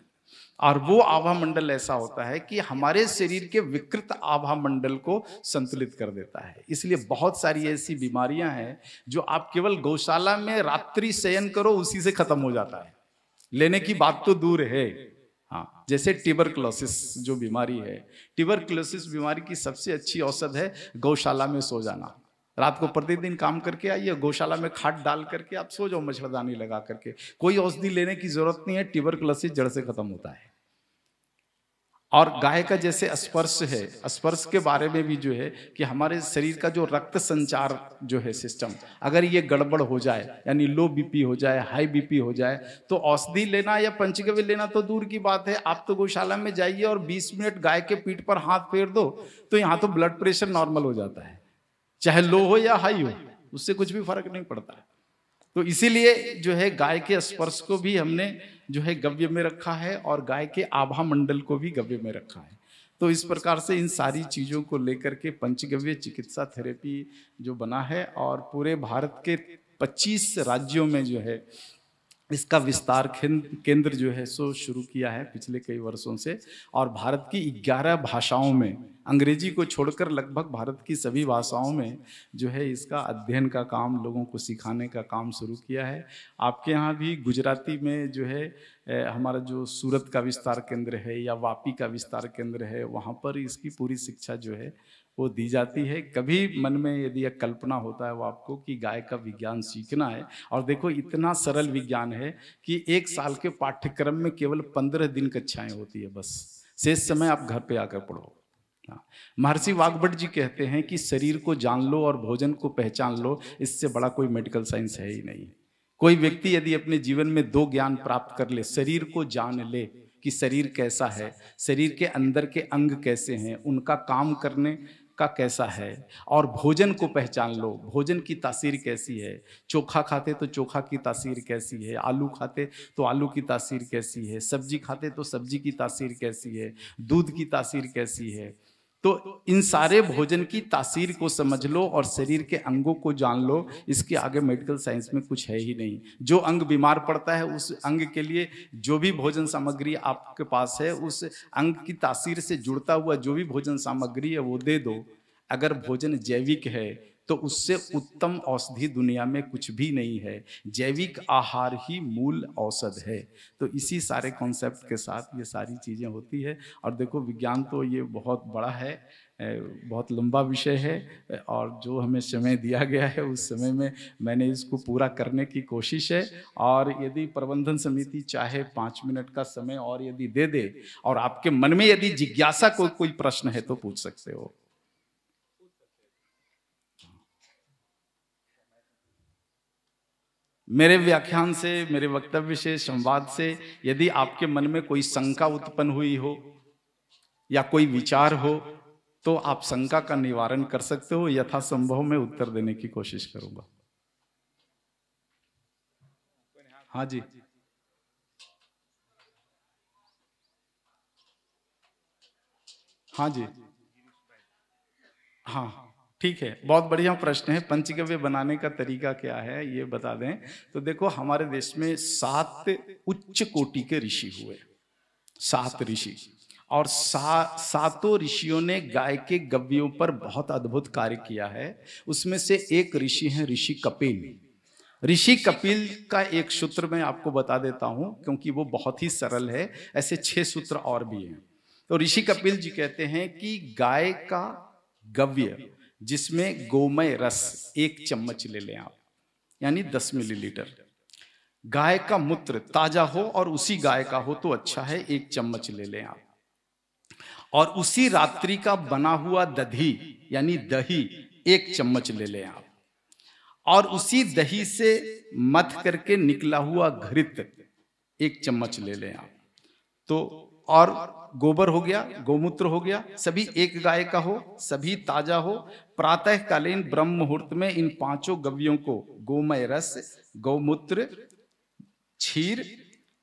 और वो आभा मंडल ऐसा होता है कि हमारे शरीर के विकृत आभा मंडल को संतुलित कर देता है। इसलिए बहुत सारी ऐसी बीमारियां हैं जो आप केवल गौशाला में रात्रि शयन करो उसी से खत्म हो जाता है, लेने की बात तो दूर है। हाँ, जैसे ट्यूबरकुलोसिस जो बीमारी है, ट्यूबरकुलोसिस बीमारी की सबसे अच्छी औषध है गौशाला में सो जाना। रात को प्रतिदिन काम करके आइए, गौशाला में खाट डाल करके आप सो जाओ, मच्छरदानी लगा करके, कोई औषधि लेने की जरूरत नहीं है, ट्यूबरकुलोसिस जड़ से खत्म होता है। और गाय का जैसे स्पर्श है, स्पर्श के बारे में भी जो है कि हमारे शरीर का जो रक्त संचार जो है सिस्टम, अगर ये गड़बड़ हो जाए, यानी लो बीपी हो जाए, हाई बीपी हो जाए, तो औषधि लेना या पंचगव्य लेना तो दूर की बात है, आप तो गौशाला में जाइए और 20 मिनट गाय के पीठ पर हाथ फेर दो तो यहाँ तो ब्लड प्रेशर नॉर्मल हो जाता है, चाहे लो हो या हाई हो, उससे कुछ भी फर्क नहीं पड़ता है। तो इसीलिए जो है गाय के स्पर्श को भी हमने जो है गव्य में रखा है, और गाय के आभा मंडल को भी गव्य में रखा है। तो इस प्रकार से इन सारी चीजों को लेकर के पंचगव्य चिकित्सा थेरेपी जो बना है, और पूरे भारत के 25 राज्यों में जो है इसका विस्तार केंद्र जो है सो शुरू किया है पिछले कई वर्षों से, और भारत की 11 भाषाओं में, अंग्रेजी को छोड़कर लगभग भारत की सभी भाषाओं में जो है इसका अध्ययन का काम, लोगों को सिखाने का काम शुरू किया है। आपके यहाँ भी गुजराती में जो है हमारा जो सूरत का विस्तार केंद्र है या वापी का विस्तार केंद्र है, वहाँ पर इसकी पूरी शिक्षा जो है वो दी जाती है। कभी मन में यदि एक कल्पना होता है वो आपको कि गाय का विज्ञान सीखना है, और देखो इतना सरल विज्ञान है कि 1 साल के पाठ्यक्रम में केवल 15 दिन कक्षाएं होती है, बस शेष समय आप घर पे आकर पढ़ो। महर्षि वाग्भट जी कहते हैं कि शरीर को जान लो और भोजन को पहचान लो, इससे बड़ा कोई मेडिकल साइंस है ही नहीं। कोई व्यक्ति यदि अपने जीवन में 2 ज्ञान प्राप्त कर ले, शरीर को जान ले कि शरीर कैसा है, शरीर के अंदर के अंग कैसे हैं, उनका काम करने का कैसा है, और भोजन को पहचान लो, भोजन की तासीर कैसी है, चोखा खाते तो चोखा की तासीर कैसी है, आलू खाते तो आलू की तासीर कैसी है, सब्जी खाते तो सब्जी की तासीर कैसी है, दूध की तासीर कैसी है। तो इन सारे भोजन की तासीर को समझ लो और शरीर के अंगों को जान लो, इसके आगे मेडिकल साइंस में कुछ है ही नहीं। जो अंग बीमार पड़ता है उस अंग के लिए जो भी भोजन सामग्री आपके पास है, उस अंग की तासीर से जुड़ता हुआ जो भी भोजन सामग्री है वो दे दो। अगर भोजन जैविक है तो उससे उत्तम औषधि दुनिया में कुछ भी नहीं है। जैविक आहार ही मूल औषध है। तो इसी सारे कॉन्सेप्ट के साथ ये सारी चीज़ें होती है। और देखो विज्ञान तो ये बहुत बड़ा है, बहुत लंबा विषय है, और जो हमें समय दिया गया है उस समय में मैंने इसको पूरा करने की कोशिश है। और यदि प्रबंधन समिति चाहे 5 मिनट का समय और यदि दे दे, और आपके मन में यदि जिज्ञासा कोई प्रश्न है तो पूछ सकते हो। मेरे व्याख्यान से, मेरे वक्तव्य से, संवाद से यदि आपके मन में कोई शंका उत्पन्न हुई हो या कोई विचार हो तो आप शंका का निवारण कर सकते हो। यथासंभव मैं उत्तर देने की कोशिश करूंगा। हाँ जी, हाँ जी, हाँ ठीक है, बहुत बढ़िया प्रश्न है। पंचगव्य बनाने का तरीका क्या है ये बता दें तो देखो, हमारे देश में 7 उच्च कोटि के ऋषि हुए, 7 ऋषि, और सातों ऋषियों ने गाय के गव्यों पर बहुत अद्भुत कार्य किया है। उसमें से एक ऋषि हैं ऋषि कपिल। ऋषि कपिल का एक सूत्र मैं आपको बता देता हूं क्योंकि वो बहुत ही सरल है। ऐसे 6 सूत्र और भी हैं। तो ऋषि कपिल जी कहते हैं कि गाय का गव्य जिसमें गोमय रस 1 चम्मच ले लें आप, यानी 10 मिलीलीटर। गाय का मूत्र ताजा हो और उसी गाय का हो तो अच्छा है, 1 चम्मच ले लें आप। और उसी रात्रि का बना हुआ दही यानी दही 1 चम्मच ले लें आप। और उसी दही से मथ करके निकला हुआ घृत 1 चम्मच ले लें आप। तो और गोबर हो गया, गोमूत्र हो गया, सभी एक गाय का हो, सभी ताजा हो। प्रातः कालीन ब्रह्म मुहूर्त में इन 5 गव्यों को गोमय रस, गौमूत्र, क्षीर,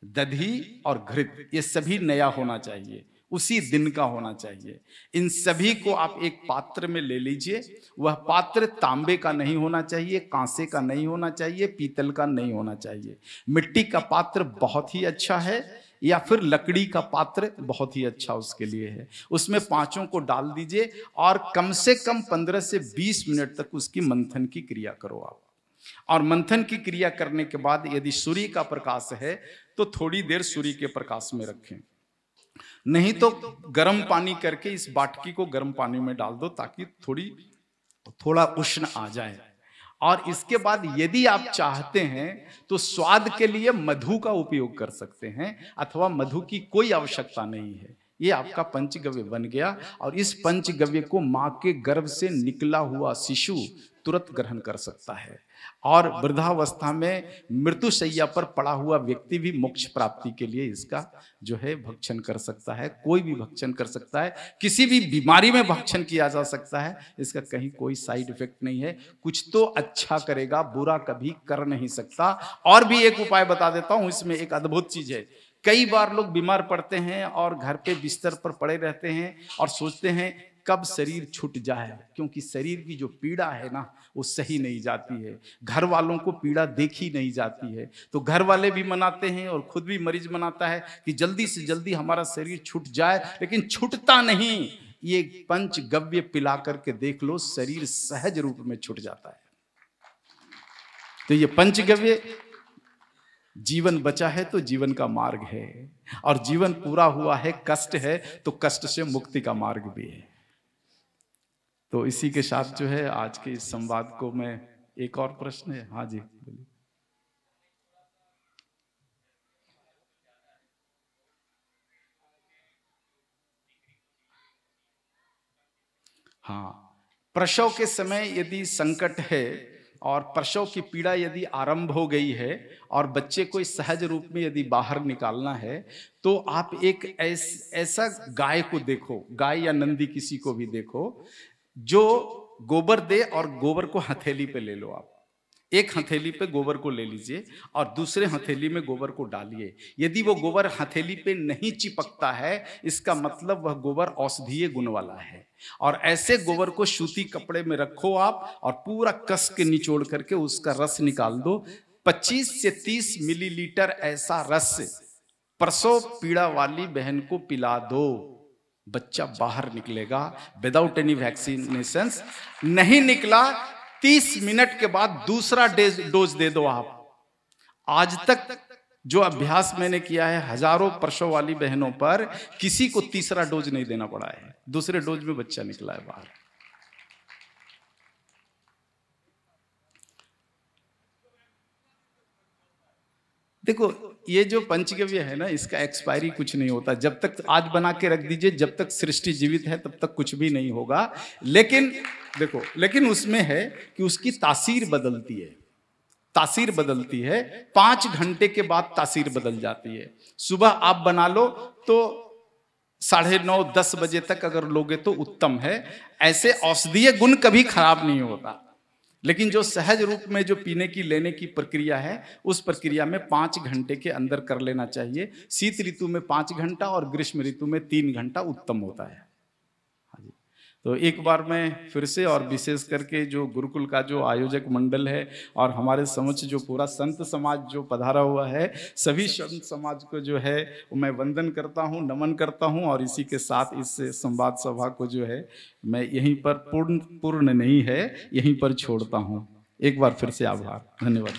दधी और घृत ये सभी नया होना चाहिए, उसी दिन का होना चाहिए। इन सभी को आप एक पात्र में ले लीजिए। वह पात्र तांबे का नहीं होना चाहिए, कांसे का नहीं होना चाहिए, पीतल का नहीं होना चाहिए। मिट्टी का पात्र बहुत ही अच्छा है या फिर लकड़ी का पात्र बहुत ही अच्छा उसके लिए है। उसमें 5 को डाल दीजिए और कम से कम 15 से 20 मिनट तक उसकी मंथन की क्रिया करो आप। और मंथन की क्रिया करने के बाद यदि सूर्य का प्रकाश है तो थोड़ी देर सूर्य के प्रकाश में रखें, नहीं तो गर्म पानी करके इस बाटकी को गर्म पानी में डाल दो ताकि थोड़ा उष्ण आ जाए। और इसके बाद यदि आप चाहते हैं तो स्वाद के लिए मधु का उपयोग कर सकते हैं, अथवा मधु की कोई आवश्यकता नहीं है। ये आपका पंचगव्य बन गया। और इस पंचगव्य को मां के गर्भ से निकला हुआ शिशु तुरंत ग्रहण कर सकता है। और वृद्धावस्था में मृत्युशैया पर पड़ा हुआ व्यक्ति भी मोक्ष प्राप्ति के लिए इसका जो है भक्षण कर सकता है। कोई भी भक्षण कर सकता है, किसी भी बीमारी में भक्षण किया जा सकता है। इसका कहीं कोई साइड इफेक्ट नहीं है। कुछ तो अच्छा करेगा, बुरा कभी कर नहीं सकता। और भी एक उपाय बता देता हूं, इसमें एक अद्भुत चीज है। कई बार लोग बीमार पड़ते हैं और घर पे बिस्तर पर पड़े रहते हैं और सोचते हैं कब शरीर छूट जाए, क्योंकि शरीर की जो पीड़ा है ना वो सही नहीं जाती है। घर वालों को पीड़ा देखी नहीं जाती है, तो घर वाले भी मनाते हैं और खुद भी मरीज मनाता है कि जल्दी से जल्दी हमारा शरीर छूट जाए, लेकिन छूटता नहीं। ये पंचगव्य पिला करके देख लो, शरीर सहज रूप में छूट जाता है। तो ये पंचगव्य, जीवन बचा है तो जीवन का मार्ग है, और जीवन पूरा हुआ है, कष्ट है तो कष्ट से मुक्ति का मार्ग भी है। तो इसी के साथ जो है आज के इस संवाद को मैं, एक और प्रश्न है। हाँ जी बोलिए। हाँ, प्रसव के समय यदि संकट है और प्रसव की पीड़ा यदि आरंभ हो गई है और बच्चे को इस सहज रूप में यदि बाहर निकालना है, तो आप एक ऐसा गाय को देखो, गाय या नंदी किसी को भी देखो जो गोबर दे, और गोबर को हथेली पे ले लो आप। एक हथेली पे गोबर को ले लीजिए और दूसरे हथेली में गोबर को डालिए। यदि वो गोबर हथेली पे नहीं चिपकता है, इसका मतलब वह गोबर औषधीय गुण वाला है। और ऐसे गोबर को सूती कपड़े में रखो आप और पूरा कस के निचोड़ करके उसका रस निकाल दो। 25 से 30 मिलीलीटर ऐसा रस प्रसव पीड़ा वाली बहन को पिला दो, बच्चा बाहर निकलेगा विदाउट एनी वैक्सीनेशन। नहीं निकला, 30 मिनट के बाद दूसरा डोज दे दो आप। आज तक जो अभ्यास मैंने किया है हजारों प्रसव वाली बहनों पर, किसी को तीसरा डोज नहीं देना पड़ा है, दूसरे डोज में बच्चा निकला है बाहर। देखो, ये जो पंचगव्य है ना, इसका एक्सपायरी कुछ नहीं होता। जब तक आज बना के रख दीजिए, जब तक सृष्टि जीवित है तब तक कुछ भी नहीं होगा। लेकिन देखो, लेकिन उसमें है कि उसकी तासीर बदलती है। तासीर बदलती है, 5 घंटे के बाद तासीर बदल जाती है। सुबह आप बना लो तो 9:30 10 बजे तक अगर लोगे तो उत्तम है। ऐसे औषधीय गुण कभी खराब नहीं होता, लेकिन जो सहज रूप में जो पीने की लेने की प्रक्रिया है, उस प्रक्रिया में 5 घंटे के अंदर कर लेना चाहिए। शीत ऋतु में 5 घंटा और ग्रीष्म ऋतु में 3 घंटा उत्तम होता है। हाँ जी। तो एक बार मैं फिर से, और विशेष करके जो गुरुकुल का जो आयोजक मंडल है और हमारे समक्ष जो पूरा संत समाज जो पधारा हुआ है, सभी संत समाज को जो है मैं वंदन करता हूँ, नमन करता हूँ। और इसी के साथ इस संवाद सभा को जो है मैं यहीं पर पूर्ण नहीं है, यहीं पर छोड़ता हूँ। एक बार फिर से आभार, धन्यवाद।